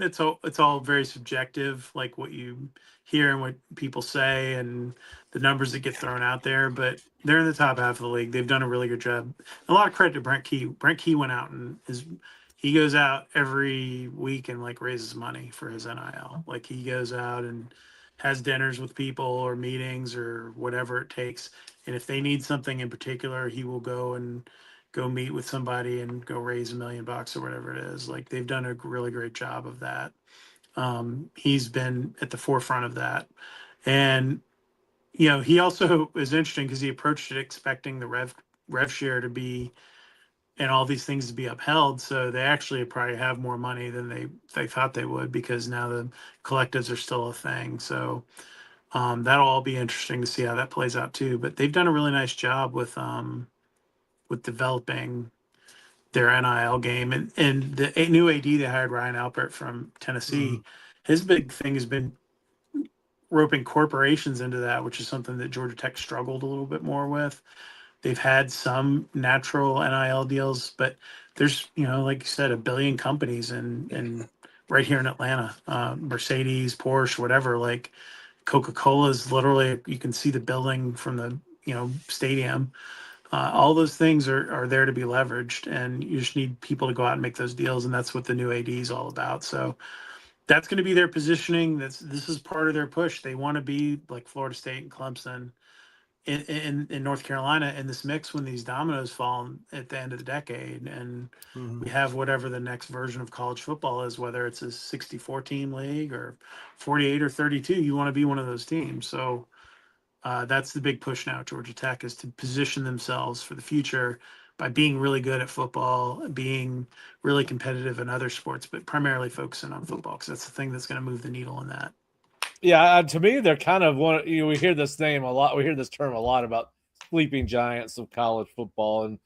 It's all very subjective, like what you hear and what people say and the numbers that get thrown out there, but they're in the top half of the league. They've done a really good job. A lot of credit to Brent Key. Brent Key went out and he goes out every week and like raises money for his NIL. Like he goes out and has dinners with people or meetings or whatever it takes. And if they need something in particular, he will go meet with somebody and go raise $1 million or whatever it is. Like, they've done a really great job of that. He's been at the forefront of that. And, he also is interesting because he approached it expecting the rev share to be, and all these things to be upheld. So they actually probably have more money than they thought they would, because now the collectives are still a thing. So that'll all be interesting to see how that plays out too. But they've done a really nice job with developing their NIL game, and the new AD they hired, Ryan Alpert from Tennessee. His big thing has been roping corporations into that, which is something that Georgia Tech struggled a little bit more with. They've had some natural NIL deals, but there's, like you said, 1 billion companies and right here in Atlanta, Mercedes, Porsche, whatever. Like, Coca-Cola is literally, you can see the building from the stadium. All those things are there to be leveraged, and you just need people to go out and make those deals, and that's what the new AD is all about. So that's going to be their positioning. This is part of their push. They want to be like Florida State and Clemson in North Carolina in this mix when these dominoes fall at the end of the decade, and we have whatever the next version of college football is, whether it's a 64 team league or 48 or 32. You want to be one of those teams. So that's the big push now at Georgia Tech, is to position themselves for the future by being really good at football, being really competitive in other sports, but primarily focusing on football, because that's the thing that's going to move the needle in that. Yeah, to me, they're kind of one. We hear this name a lot. We hear this term a lot about sleeping giants of college football, and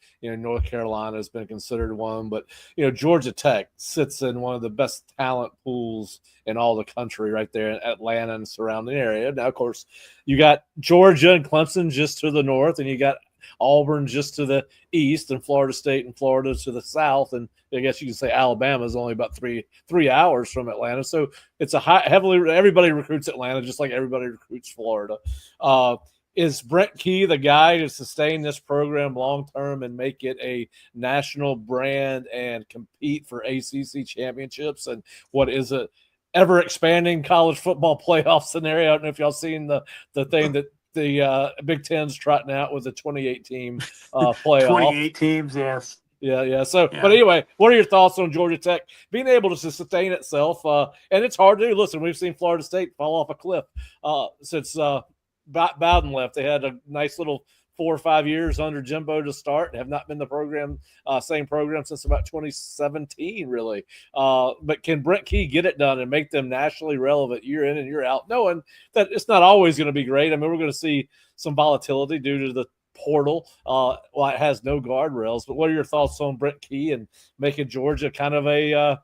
North Carolina has been considered one. But Georgia Tech sits in one of the best talent pools in all the country, right there in Atlanta and surrounding area. Now, of course, you got Georgia and Clemson just to the north, and you got Auburn just to the east, and Florida State and Florida to the south, and I guess you can say Alabama is only about three hours from Atlanta. So it's a heavily, everybody recruits Atlanta just like everybody recruits Florida. Is Brent Key the guy to sustain this program long term and make it a national brand and compete for ACC championships? And what is it? Ever expanding college football playoff scenario? I don't know if y'all seen the thing that the Big Ten's trotting out with the 28 team playoff. 28 teams, yes. Yeah. So, But anyway, what are your thoughts on Georgia Tech being able to sustain itself? And it's hard to do. Listen, we've seen Florida State fall off a cliff since Bowden left. They had a nice little 4 or 5 years under Jimbo to start, and have not been the same program since about 2017, really. But can Brent Key get it done and make them nationally relevant year in and year out, knowing that it's not always going to be great? I mean, we're going to see some volatility due to the portal. It has no guardrails. But what are your thoughts on Brent Key and making Georgia kind of a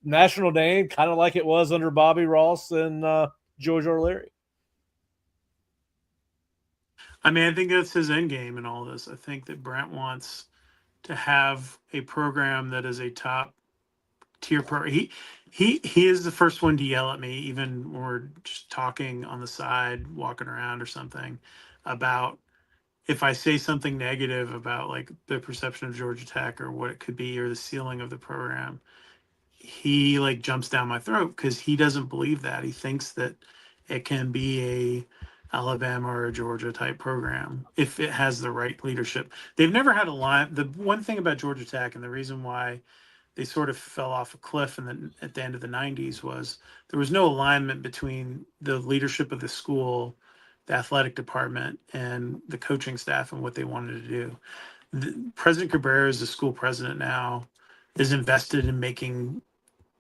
national name, kind of like it was under Bobby Ross and George O'Leary? I mean, I think that's his end game in all this. I think that Brent wants to have a program that is a top tier program. He is the first one to yell at me, even when we're just talking on the side, walking around or something, about if I say something negative about like the perception of Georgia Tech or what it could be or the ceiling of the program. He like jumps down my throat because he doesn't believe that. He thinks that it can be a Alabama or a Georgia type program if it has the right leadership. They've never had a line. The one thing about Georgia Tech, and the reason why they sort of fell off a cliff at the end of the 90s, was there was no alignment between the leadership of the school, the athletic department, and the coaching staff and what they wanted to do. President Cabrera is the school president now, is invested in making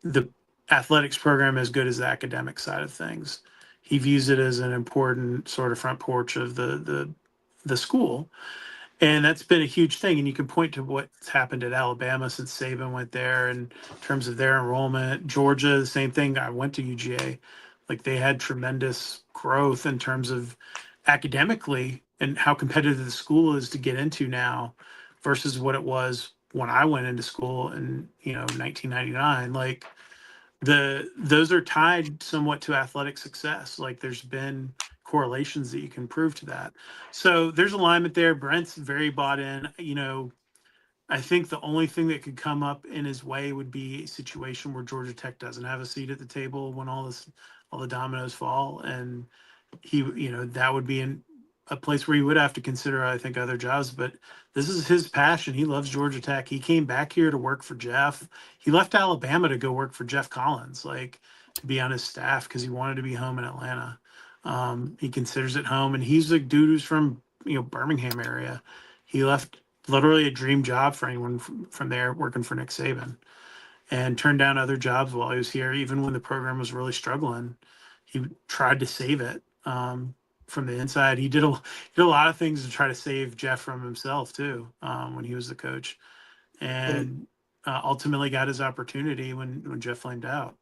the athletics program as good as the academic side of things. He views it as an important sort of front porch of the school. And that's been a huge thing. And you can point to what's happened at Alabama since Saban went there in terms of their enrollment. Georgia, the same thing. I went to UGA. Like, they had tremendous growth in terms of academically and how competitive the school is to get into now versus what it was when I went into school in 1999. Like, those are tied somewhat to athletic success. Like, there's been correlations that you can prove to that. So there's alignment there. Brent's very bought in. I think the only thing that could come up in his way would be a situation where Georgia Tech doesn't have a seat at the table when all this all the dominoes fall, and he, that would be a place where he would have to consider, I think, other jobs. But this is his passion. He loves Georgia Tech. He came back here to work for Jeff. He left Alabama to go work for Jeff Collins, like to be on his staff because he wanted to be home in Atlanta. He considers it home, and he's a dude who's from Birmingham area. He left literally a dream job for anyone from there working for Nick Saban, and turned down other jobs while he was here, even when the program was really struggling. He tried to save it from the inside. He did a lot of things to try to save Jeff from himself too when he was the coach, and ultimately got his opportunity when Jeff flamed out.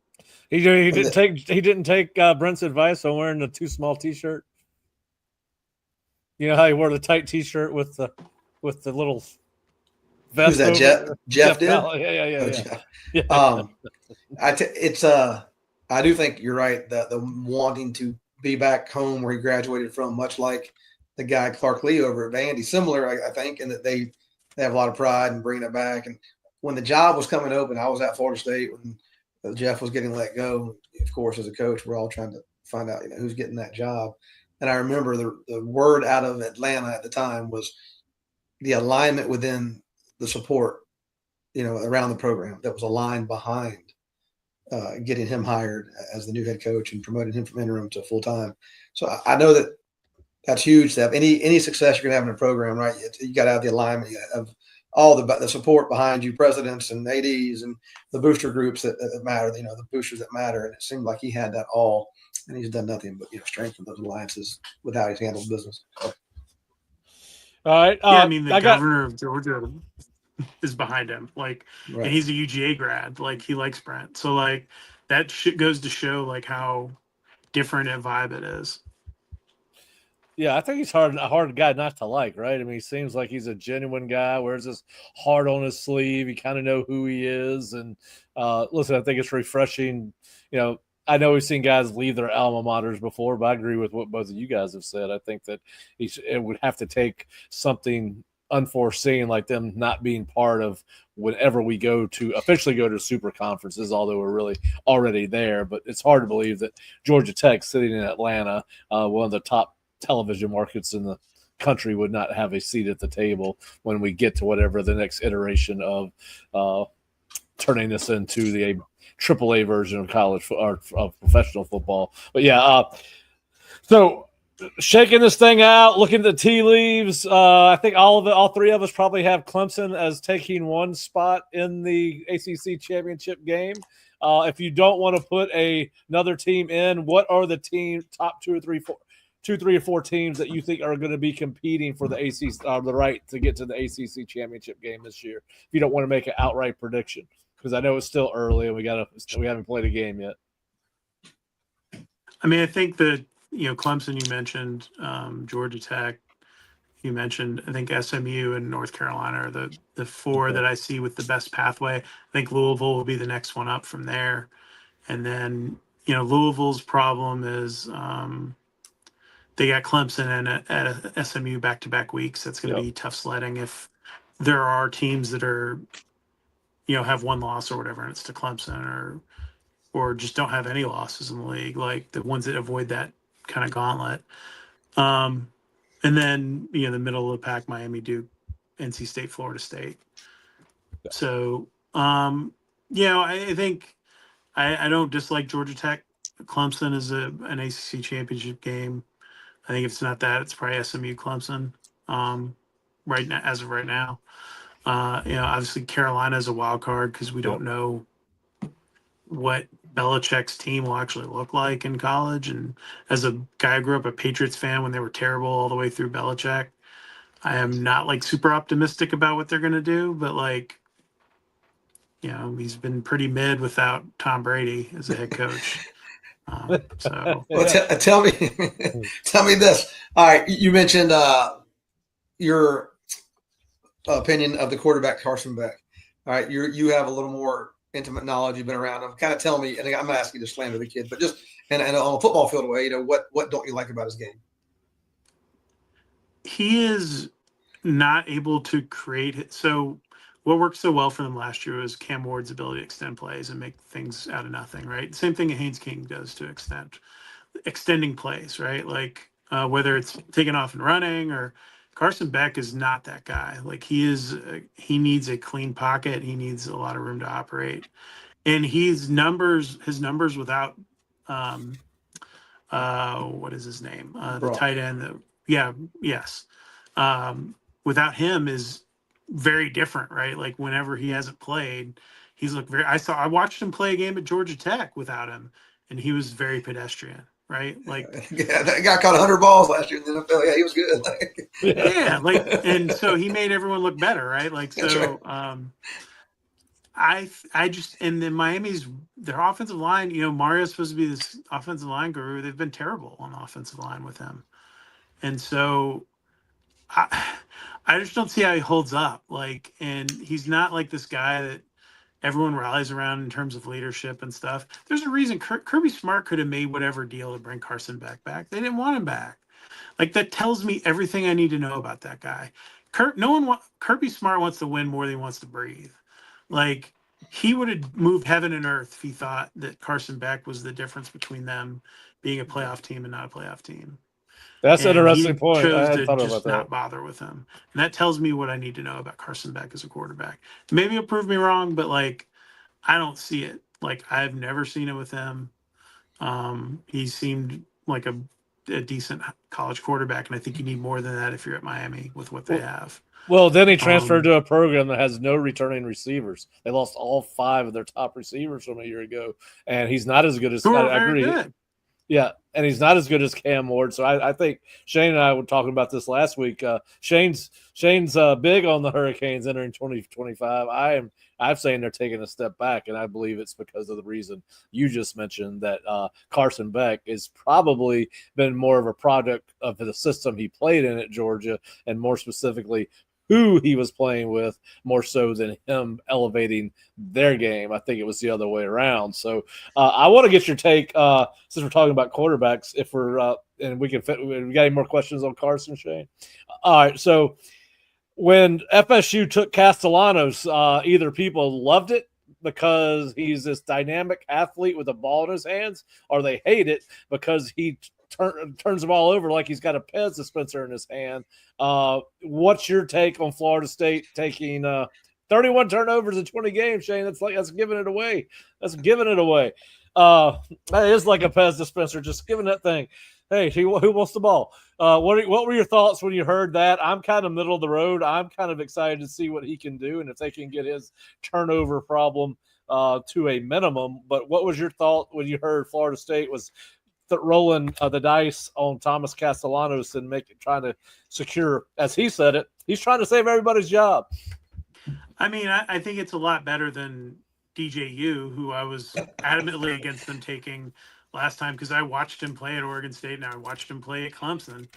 He didn't take Brent's advice on wearing the too small T-shirt. You know how he wore the tight T-shirt with the little vest. Who's that? Jeff did. Yeah. I do think you're right that the wanting to be back home where he graduated from, much like the guy Clark Lee over at Vandy, similar, I think, in that they have a lot of pride in bringing it back. And when the job was coming open, I was at Florida State when Jeff was getting let go. Of course, as a coach, we're all trying to find out who's getting that job. And I remember the word out of Atlanta at the time was the alignment within the support, around the program that was aligned behind getting him hired as the new head coach and promoting him from interim to full time. So I know that's huge to have any success you're going to have in a program, right? You got to have the alignment of all the support behind you, presidents and ADs and the booster groups that matter, the boosters that matter. And it seemed like he had that all, and he's done nothing but strengthen those alliances with how he's handled business. So. All right. The governor of Georgia is behind him, right. And he's a UGA grad. He likes Brent, so that shit goes to show how different a vibe it is. Yeah, I think he's a hard guy not to like, right? I mean, he seems like he's a genuine guy, wears his heart on his sleeve. You kind of know who he is. And listen, I think it's refreshing. I know we've seen guys leave their alma maters before, but I agree with what both of you guys have said. I think that it would have to take something unforeseen, like them not being part of whenever we officially go to super conferences, although we're really already there. But it's hard to believe that Georgia Tech, sitting in Atlanta, one of the top television markets in the country, would not have a seat at the table when we get to whatever the next iteration of turning this into the AAA version of college or of professional football. But yeah, so shaking this thing out, looking at the tea leaves, I think all three of us probably have Clemson as taking one spot in the ACC championship game. If you don't want to put another team in, what are the top two, three, or four teams that you think are going to be competing for the ACC, the right to get to the ACC championship game this year? If you don't want to make an outright prediction, because I know it's still early and we haven't played a game yet. I mean, I think that Clemson, you mentioned, Georgia Tech, you mentioned, I think SMU and North Carolina are the four that I see with the best pathway. I think Louisville will be the next one up from there, and then Louisville's problem is. They got Clemson and at SMU back-to-back weeks. That's going to be tough sledding if there are teams that are, have one loss or whatever, and it's to Clemson, or just don't have any losses in the league, like the ones that avoid that kind of gauntlet. And then, the middle of the pack, Miami, Duke, NC State, Florida State. Yeah. So, I think I don't dislike Georgia Tech. Clemson is an ACC championship game. I think if it's not that, it's probably SMU Clemson right now, as of right now. Obviously Carolina is a wild card because we don't know what Belichick's team will actually look like in college. And as a guy who grew up a Patriots fan when they were terrible all the way through Belichick, I am not super optimistic about what they're going to do. But he's been pretty mid without Tom Brady as a head coach. Tell me this. All right, you mentioned your opinion of the quarterback Carson Beck. All right, you have a little more intimate knowledge. You've been around him. Kind of tell me, and I'm not asking you to slander the kid, but just and on a football field way, what don't you like about his game? He is not able to create it. So what worked so well for them last year was Cam Ward's ability to extend plays and make things out of nothing, right? Same thing Haynes King does to extending plays, right? Like whether it's taking off and running, or Carson Beck is not that guy. Like he needs a clean pocket. He needs a lot of room to operate. And his numbers without what is his name? The tight end. Yes. Without him is very different, right? Like whenever he hasn't played, he's looked very. I watched him play a game at Georgia Tech without him, and he was very pedestrian, right? Like that guy caught 100 balls last year in the NFL. Yeah, he was good. yeah, like, and so he made everyone look better, right? Like so. Right. I just, and then Miami's, their offensive line, Mario's supposed to be this offensive line guru. They've been terrible on the offensive line with him. And so I just don't see how he holds up. Like, and he's not like this guy that everyone rallies around in terms of leadership and stuff. There's a reason Kirby Smart could have made whatever deal to bring Carson Beck back. They didn't want him back. Like, that tells me everything I need to know about that guy. Kirby Smart wants to win more than he wants to breathe. Like, he would have moved heaven and earth if he thought that Carson Beck was the difference between them being a playoff team and not a playoff team. That's an interesting He point. I chose hadn't to thought just about not that. bother with him. And that tells me what I need to know about Carson Beck as a quarterback. Maybe it'll prove me wrong, but like, I don't see it. Like, I've never seen it with him. He seemed like a decent college quarterback, and I think you need more than that if you're at Miami with what they have. Well, then he transferred to a program that has no returning receivers. They lost all 5 of their top receivers from a year ago, and he's not as good as I agree. Good. Yeah, and he's not as good as Cam Ward. So I think Shane and I were talking about this last week. Shane's big on the Hurricanes entering 2025. I'm saying they're taking a step back, and I believe it's because of the reason you just mentioned, that Carson Beck is probably been more of a product of the system he played in at Georgia, and more specifically who he was playing with, more so than him elevating their game. I think it was the other way around. So I want to get your take, since we're talking about quarterbacks, if we're and we can fit. We got any more questions on Carson, Shane? All right. So when FSU took Castellanos, either people loved it because he's this dynamic athlete with a ball in his hands, or they hate it because he turns the ball over like he's got a Pez dispenser in his hand. What's your take on Florida State taking 31 turnovers in 20 games, Shane? That's giving it away. That's giving it away. That is like a Pez dispenser, just giving that thing. Hey, who wants the ball? What were your thoughts when you heard that? I'm kind of middle of the road. I'm kind of excited to see what he can do, and if they can get his turnover problem to a minimum. But what was your thought when you heard Florida State was rolling the dice on Thomas Castellanos and trying to secure, as he said it, he's trying to save everybody's job? I mean, I think it's a lot better than DJU, who I was adamantly against them taking last time, because I watched him play at Oregon State and I watched him play at Clemson.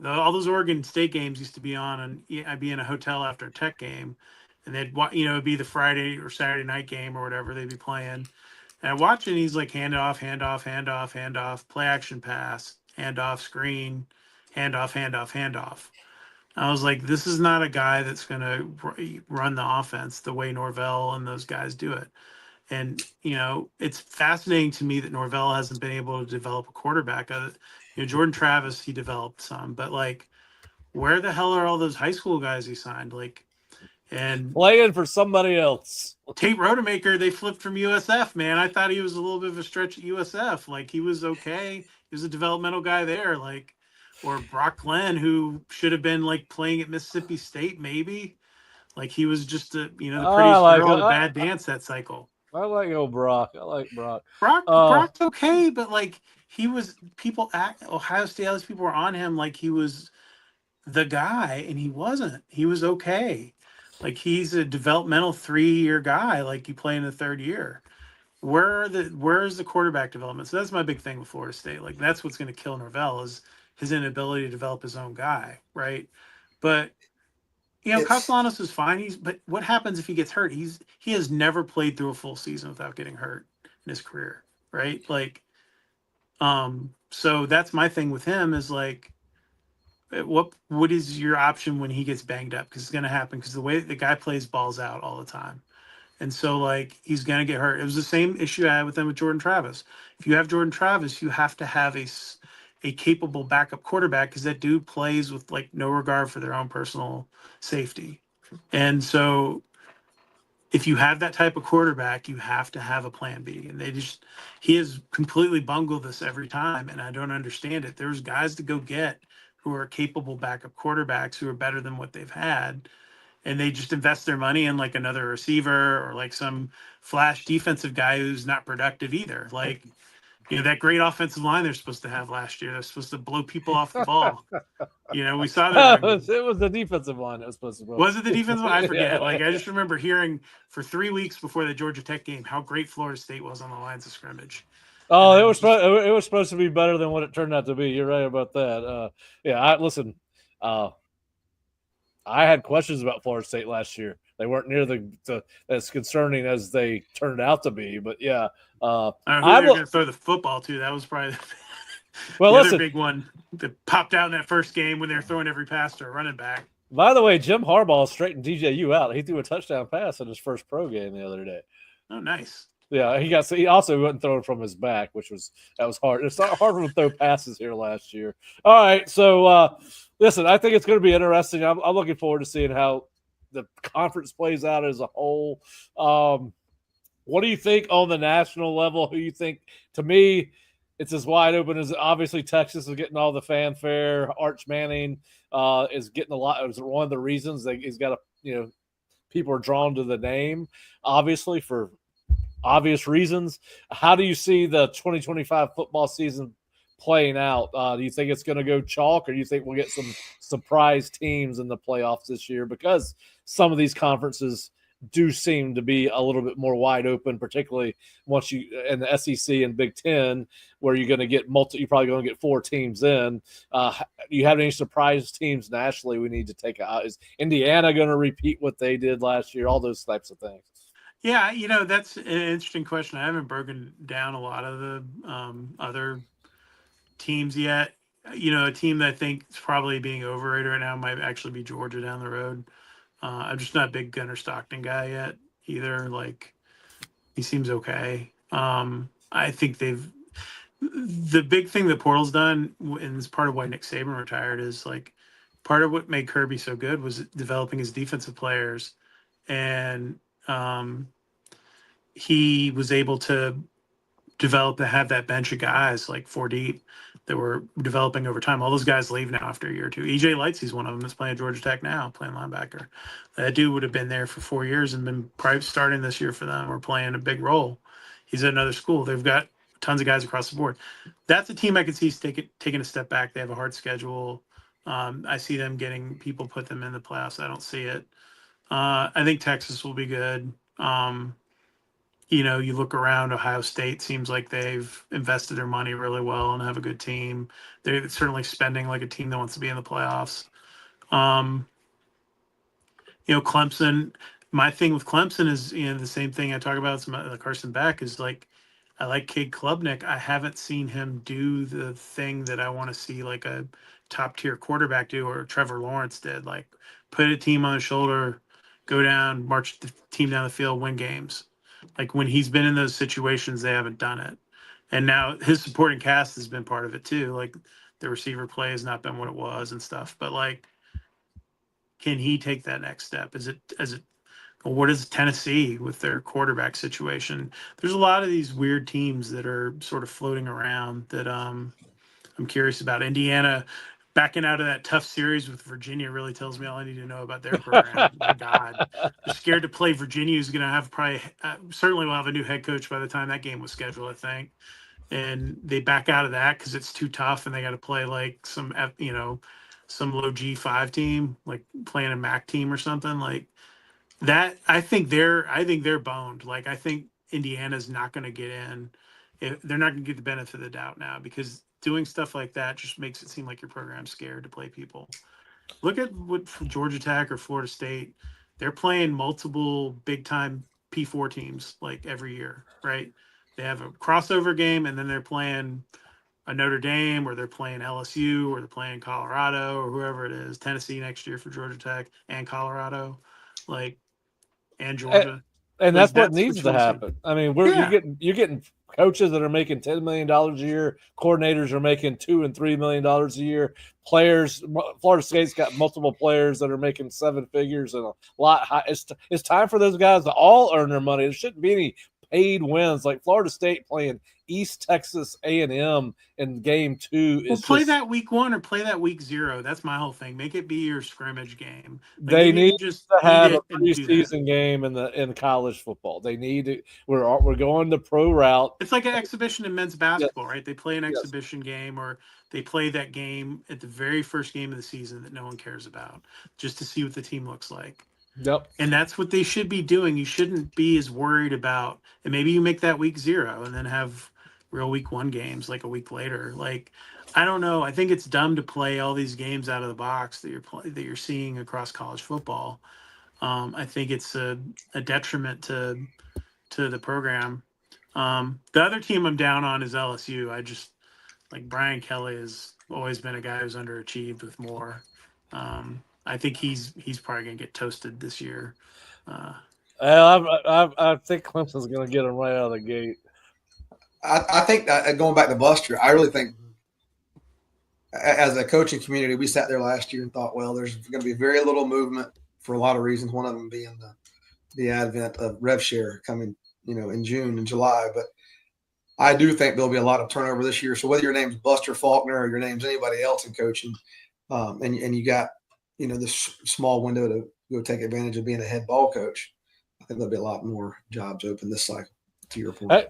All those Oregon State games used to be on, and I'd be in a hotel after a Tech game, and it'd be the Friday or Saturday night game or whatever they'd be playing. And I watch it, and he's like hand off, play action pass, hand off, screen, hand off. I was like, this is not a guy that's going to run the offense the way Norvell and those guys do it. And, it's fascinating to me that Norvell hasn't been able to develop a quarterback. Jordan Travis, he developed some, but like, where the hell are all those high school guys he signed? Like, and playing for somebody else. Tate Rodemaker, they flipped from USF, man. I thought he was a little bit of a stretch at USF. Like, he was okay. He was a developmental guy there. Like, or Brock Glenn, who should have been like playing at Mississippi State, maybe. Like, he was just the prettiest girl at a bad dance that cycle. I like old Brock. I like Brock. Brock's okay, but like, Ohio State, all these people were on him like he was the guy, and he wasn't. He was okay. Like, he's a developmental 3-year guy. Like, you play in the 3rd year. Where's the quarterback development? So that's my big thing with Florida State. Like, that's what's going to kill Norvell, is his inability to develop his own guy, right? But Castellanos is fine. But what happens if he gets hurt? He has never played through a full season without getting hurt in his career, right? Like, so that's my thing with him, is like, what is your option when he gets banged up? Because it's going to happen. Because the way the guy plays balls out all the time, and so like he's going to get hurt. It was the same issue I had with him with Jordan Travis. If you have Jordan Travis, you have to have a capable backup quarterback because that dude plays with like no regard for their own personal safety, and so if you have that type of quarterback, you have to have a plan B. And he has completely bungled this every time. And I don't understand it. There's guys to go get who are capable backup quarterbacks who are better than what they've had. And they just invest their money in like another receiver or like some flash defensive guy who's not productive either. Like, that great offensive line they're supposed to have last year. They're supposed to blow people off the ball. We saw that. It was the defensive line that was supposed to blow. Was it the defensive line? I forget. Yeah. Like, I just remember hearing for 3 weeks before the Georgia Tech game how great Florida State was on the lines of scrimmage. Oh, it was supposed to be better than what it turned out to be. You're right about that. Listen. I had questions about Florida State last year. They weren't near as concerning as they turned out to be. But yeah, I don't know who they're going to throw the football to. That was probably other big one that popped out in that first game when they were throwing every pass to a running back. By the way, Jim Harbaugh straightened DJU out. He threw a touchdown pass in his first pro game the other day. Oh, nice. Yeah, he also wasn't throwing from his back, that was hard. It's not hard for him to throw passes here last year. All right, so listen, I think it's going to be interesting. I'm looking forward to seeing how the conference plays out as a whole. What do you think on the national level? Who you think? To me, it's as wide open as obviously Texas is getting all the fanfare. Arch Manning is getting a lot. It was one of the reasons that he's got people are drawn to the name, obviously for obvious reasons. How do you see the 2025 football season playing out? Do you think it's going to go chalk, or do you think we'll get some surprise teams in the playoffs this year? Because some of these conferences do seem to be a little bit more wide open, particularly once you in the SEC and Big Ten, where you're going to get you're probably going to get 4 teams in. Do you have any surprise teams nationally we need to take out? Is Indiana going to repeat what they did last year? All those types of things. Yeah, that's an interesting question. I haven't broken down a lot of the other teams yet. A team that I think is probably being overrated right now might actually be Georgia down the road. I'm just not a big Gunnar Stockton guy yet either. Like, he seems okay. I think the big thing that Portal's done, and it's part of why Nick Saban retired, is like part of what made Kirby so good was developing his defensive players. And he was able to develop and have that bench of guys like 4 deep that were developing over time. All those guys leave now after a year or two. EJ Lightsey's one of them. Is playing at Georgia Tech now, playing linebacker. That dude would have been there for 4 years and been probably starting this year for them or playing a big role. He's at another school. They've got tons of guys across the board. That's a team I could see taking a step back. They have a hard schedule. I see them getting people put them in the playoffs. I don't see it. I think Texas will be good. You look around, Ohio State seems like they've invested their money really well and have a good team. They're certainly spending like a team that wants to be in the playoffs. Clemson, my thing with Clemson is, the same thing I talk about with Carson Beck is like, I like Cade Klubnik. I haven't seen him do the thing that I want to see like a top tier quarterback do, or Trevor Lawrence did, like put a team on his shoulder, go down, march the team down the field, win games. Like when he's been in those situations, they haven't done it. And now his supporting cast has been part of it too. Like the receiver play has not been what it was and stuff. But like, can he take that next step? What is Tennessee with their quarterback situation? There's a lot of these weird teams that are sort of floating around that I'm curious about. Indiana backing out of that tough series with Virginia really tells me all I need to know about their program. My God, they're scared to play Virginia, who's going to have certainly will have a new head coach by the time that game was scheduled, I think. And they back out of that because it's too tough, and they got to play like some low G5 team, like playing a MAC team or something like that. I think they're boned. Like, I think Indiana's not going to get in. They're not going to get the benefit of the doubt now, because doing stuff like that just makes it seem like your program's scared to play people. Look at what Georgia Tech or Florida State, they're playing multiple big time P4 teams like every year, right? They have a crossover game, and then they're playing a Notre Dame, or they're playing LSU, or they're playing Colorado, or whoever it is, Tennessee next year for Georgia Tech and Colorado, and Georgia. And Like, that's what that's needs what to you wanna see. happen. I mean, Yeah. you're getting coaches that are making $10 million a year. Coordinators are making $2 and $3 million a year. Players, Florida State's got multiple players that are making 7 figures and a lot high. It's time for those guys to all earn their money. There shouldn't be any paid wins like Florida State playing East Texas A&M in game 2 Well, is play just that week 1 or play that week 0. That's my whole thing. Make it be your scrimmage game. Like, they they need need to just to eat have a it and do that. preseason game in college football. They need to. We're going the pro route. It's like an exhibition in men's basketball, Yes. right? They play an Yes. exhibition game, or they play that game at the very first game of the season that no one cares about, just to see what the team looks like. Yep. And that's what they should be doing. You shouldn't be as worried about, and maybe you make that week 0 and then have real week 1 games like a week later. Like, I don't know. I think it's dumb to play all these games out of the box that you're seeing across college football. I think it's a detriment to the program. The other team I'm down on is LSU. I just like Brian Kelly has always been a guy who's underachieved with more. I think he's probably gonna get toasted this year. I think Clemson's going to get them right out of the gate. I think that going back to Buster, I really think as a coaching community, we sat there last year and thought, well, there's going to be very little movement for a lot of reasons. One of them being the advent of rev share coming, in June and July. But I do think there'll be a lot of turnover this year. So whether your name's Buster Faulkner or your name's anybody else in coaching, and you got, this small window to go take advantage of being a head ball coach, I think there'll be a lot more jobs open this cycle, to your point.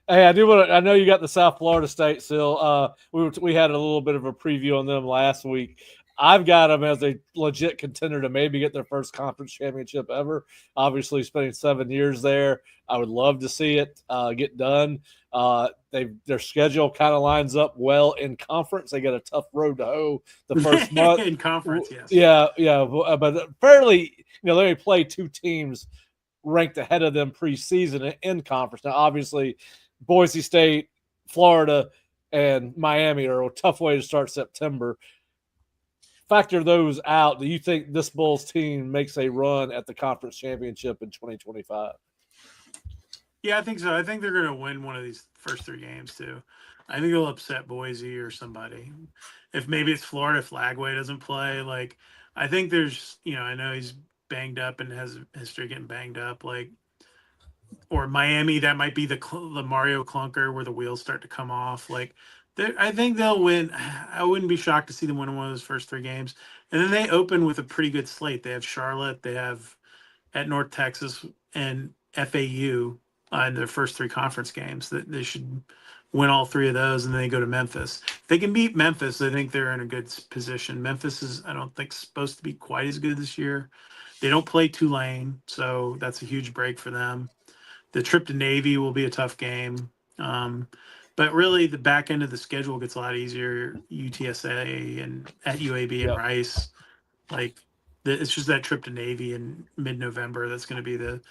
Hey, I do want to. I know you got the South Florida State still. We had a little bit of a preview on them last week. I've got them as a legit contender to maybe get their first conference championship ever. Obviously, spending 7 years there, I would love to see it get done. Their schedule kind of lines up well in conference. They got a tough road to hoe the first month in conference. Yes. Yeah, but fairly. They only play 2 teams ranked ahead of them preseason in conference. Now, obviously, Boise State, Florida, and Miami are a tough way to start September. Factor those out. Do you think this Bulls team makes a run at the conference championship in 2025? Yeah, I think so. I think they're going to win one of these first 3 games too. I think they'll upset Boise or somebody. If maybe it's Florida, if Lagway doesn't play, I think there's, I know he's banged up and has a history of getting banged up, or Miami, that might be the Mario clunker where the wheels start to come off. I think they'll win. I wouldn't be shocked to see them win one of those first 3 games. And then they open with a pretty good slate. They have Charlotte, they have at North Texas, and FAU in their first 3 conference games. That they should win all 3 of those, and then they go to Memphis. If they can beat Memphis, I think they're in a good position. Memphis is, I don't think, supposed to be quite as good this year. They don't play Tulane, so that's a huge break for them. The trip to Navy will be a tough game. But really, the back end of the schedule gets a lot easier. UTSA and at UAB and Rice. It's just that trip to Navy in mid-November that's going to be the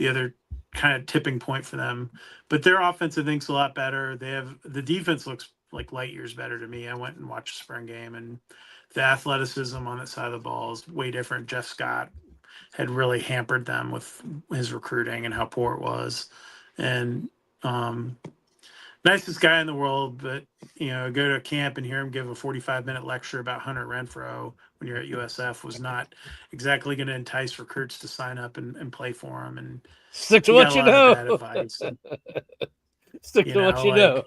other kind of tipping point for them. But their offense, I think, is a lot better. The defense looks like light years better to me. I went and watched the spring game, and the athleticism on that side of the ball is way different. Jeff Scott had really hampered them with his recruiting and how poor it was. And nicest guy in the world, but go to a camp and hear him give a 45-minute lecture about Hunter Renfrow when you're at USF was not exactly going to entice recruits to sign up and play for him. And stick to what you know. Bad advice. Stick to what you know.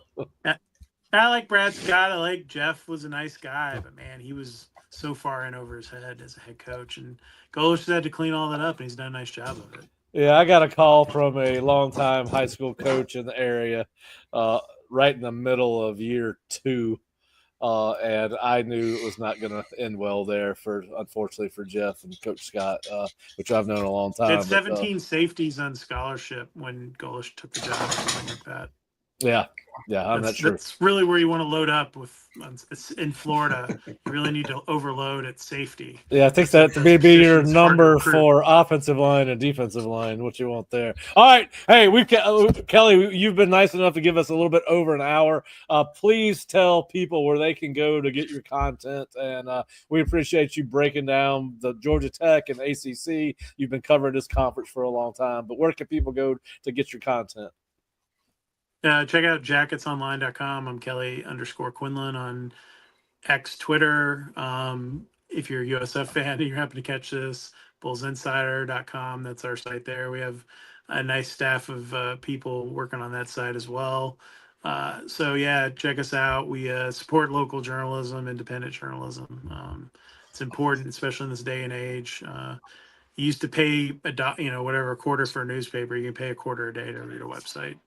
I like Brad Scott. I like Jeff was a nice guy, but man, he was so far in over his head as a head coach, and Golish had to clean all that up, and he's done a nice job of it. Yeah, I got a call from a longtime high school coach in the area, right in the middle of year 2, and I knew it was not going to end well there unfortunately for Jeff and Coach Scott, which I've known a long time. They had 17 safeties on scholarship when Golish took the job or something like that. Yeah, Yeah, I'm not sure. That's really where you want to load up with. It's in Florida. You really need to overload at safety. Yeah, I think that may be your number for offensive line and defensive line, what you want there. All right. Hey, Kelly, you've been nice enough to give us a little bit over an hour. Please tell people where they can go to get your content. And we appreciate you breaking down the Georgia Tech and ACC. You've been covering this conference for a long time. But where can people go to get your content? Check out jacketsonline.com. I'm Kelly_Quinlan on X, Twitter. If you're a USF fan and you happen to catch this, bullsinsider.com. That's our site there. We have a nice staff of people working on that site as well. So yeah, check us out. We support local journalism, independent journalism. It's important, especially in this day and age. You used to pay a quarter for a newspaper. You can pay a quarter a day to read a website.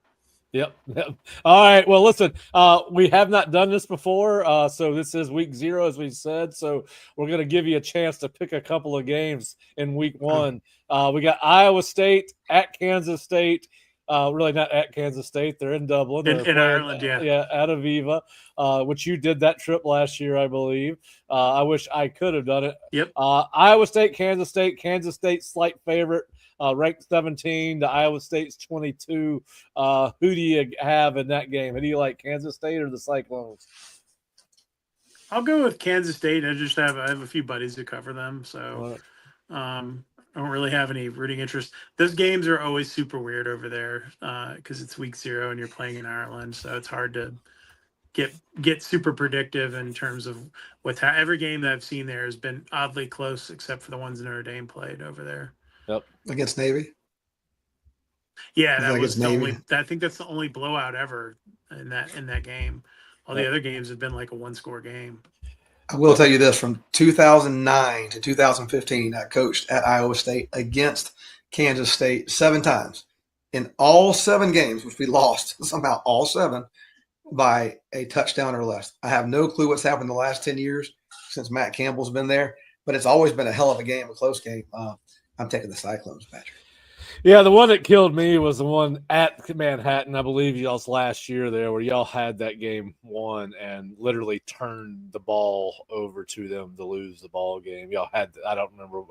Yep. All right. Well, listen, we have not done this before. So this is week 0, as we said. So we're going to give you a chance to pick a couple of games in week 1. We got Iowa State at Kansas State. Really not at Kansas State. They're in Dublin. In Ireland, yeah. Yeah, at Aviva, which you did that trip last year, I believe. I wish I could have done it. Yep. Iowa State, Kansas State, slight favorite. Ranked 17 to Iowa State's 22. Who do you have in that game? Who do you like, Kansas State or the Cyclones? I'll go with Kansas State. I have a few buddies who cover them, so I don't really have any rooting interest. Those games are always super weird over there because it's week 0 and you're playing in Ireland, so it's hard to get super predictive in terms of every game that I've seen there has been oddly close, except for the ones Notre Dame played over there. Yep. Against Navy? Yeah, that was the only. I think that's the only blowout ever in that game. All the other games have been like a 1-score game. I will tell you this: from 2009 to 2015, I coached at Iowa State against Kansas State 7 times. In all 7 games, which we lost somehow all 7 by a touchdown or less. I have no clue what's happened the last 10 years since Matt Campbell's been there, but it's always been a hell of a game, a close game. I'm taking the Cyclones, Patrick. Yeah, the one that killed me was the one at Manhattan, I believe y'all's last year there, where y'all had that game won and literally turned the ball over to them to lose the ball game. Y'all had, I don't remember.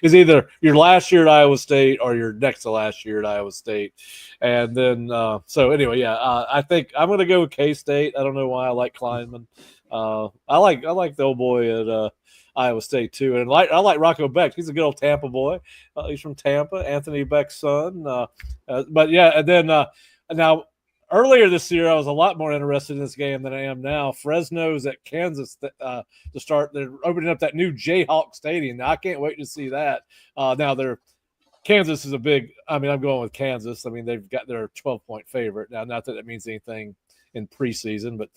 It's either your last year at Iowa State or your next to last year at Iowa State. And then, so anyway, yeah, I think I'm going to go with K-State. I don't know why I like Kleinman. I like the old boy at Iowa State too, and I like Rocco Beck. He's a good old Tampa boy. He's from Tampa, Anthony Beck's son. But yeah, and then now earlier this year, I was a lot more interested in this game than I am now. Fresno's at Kansas to start. They're opening up that new Jayhawk Stadium. Now I can't wait to see that. Now Kansas is a big. I mean, I'm going with Kansas. I mean, they've got their 12-point favorite now. Not that it means anything in preseason, but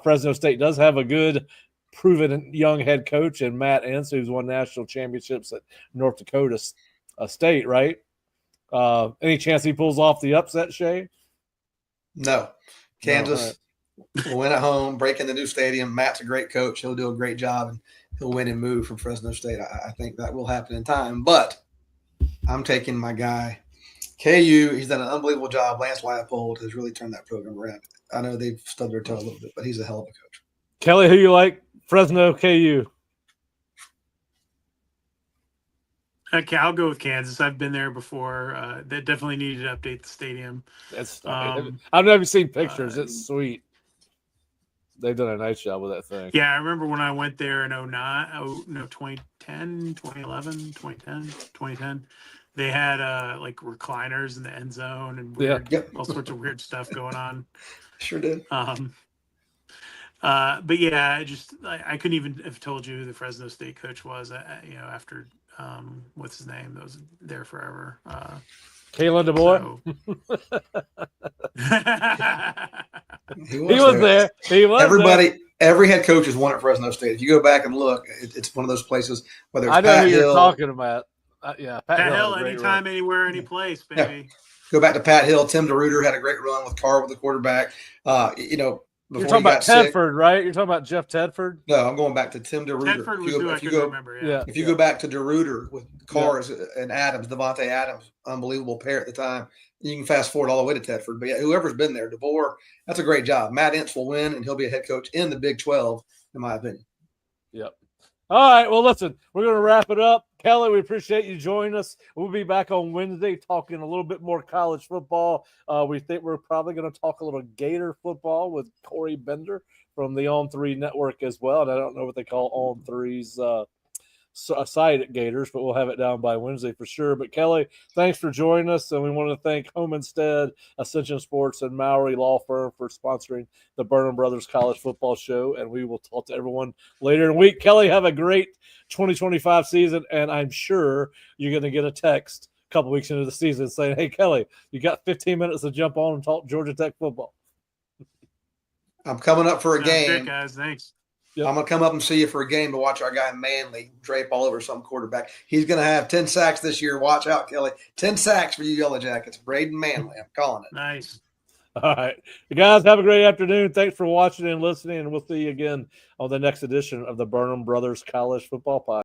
Fresno State does have a good, proven young head coach and Matt Ince, who's won national championships at North Dakota State, right? Any chance he pulls off the upset, Shay? No. Kansas will win at home, break in the new stadium. Matt's a great coach. He'll do a great job, and he'll win and move from Fresno State. I think that will happen in time. But I'm taking my guy, KU. He's done an unbelievable job. Lance Leipold has really turned that program around. I know they've stubbed their toe a little bit, but he's a hell of a coach. Kelly, who you like? Fresno, KU. Okay, I'll go with Kansas. I've been there before. They definitely needed to update the stadium. I've never seen pictures. It's sweet. They've done a nice job with that thing. Yeah, I remember when I went there in 2010, 2011, 2010, 2010. They had like recliners in the end zone and all sorts of weird stuff going on. Sure did. But yeah, I couldn't even have told you who the Fresno State coach was. After what's his name? That was there forever. Kalen DeBoer. He was there. He was Every head coach has won at Fresno State. If you go back and look, it's one of those places. Whether it's I know Pat who Hill, you're talking about. Pat Hill, anytime, anywhere, any place, baby. Yeah. Go back to Pat Hill. Tim DeRuyter had a great run with Carr with the quarterback. You're talking about Tedford, right? You're talking about Jeff Tedford? No, I'm going back to Tim DeRuyter. Tedford was who I couldn't remember. Yeah. If you go back to DeRuyter with Carr and Adams, Devontae Adams, unbelievable pair at the time. You can fast forward all the way to Tedford. But yeah, whoever's been there, DeVore, that's a great job. Matt Ince will win, and he'll be a head coach in the Big 12, in my opinion. Yep. All right. Well, listen, we're going to wrap it up. Kelly, we appreciate you joining us. We'll be back on Wednesday talking a little bit more college football. We think we're probably going to talk a little Gator football with Corey Bender from the On 3 network as well. And I don't know what they call On 3's site at Gators, but we'll have it down by Wednesday for sure. But Kelly, thanks for joining us, and we want to thank Home Instead, Ascension Sports, and Mowry Law Firm for sponsoring the Burnham Brothers College Football Show, and we will talk to everyone later in the week. Kelly, have a great 2025 season, and I'm sure you're going to get a text a couple weeks into the season saying, hey, Kelly, you got 15 minutes to jump on and talk Georgia Tech football. I'm coming up for a game. Good, guys. Thanks. Yep. I'm going to come up and see you for a game to watch our guy Manley drape all over some quarterback. He's going to have 10 sacks this year. Watch out, Kelly. 10 sacks for you Yellow Jackets. Braden Manley. I'm calling it. Nice. All right. You guys have a great afternoon. Thanks for watching and listening, and we'll see you again on the next edition of the Burnham Brothers College Football Podcast.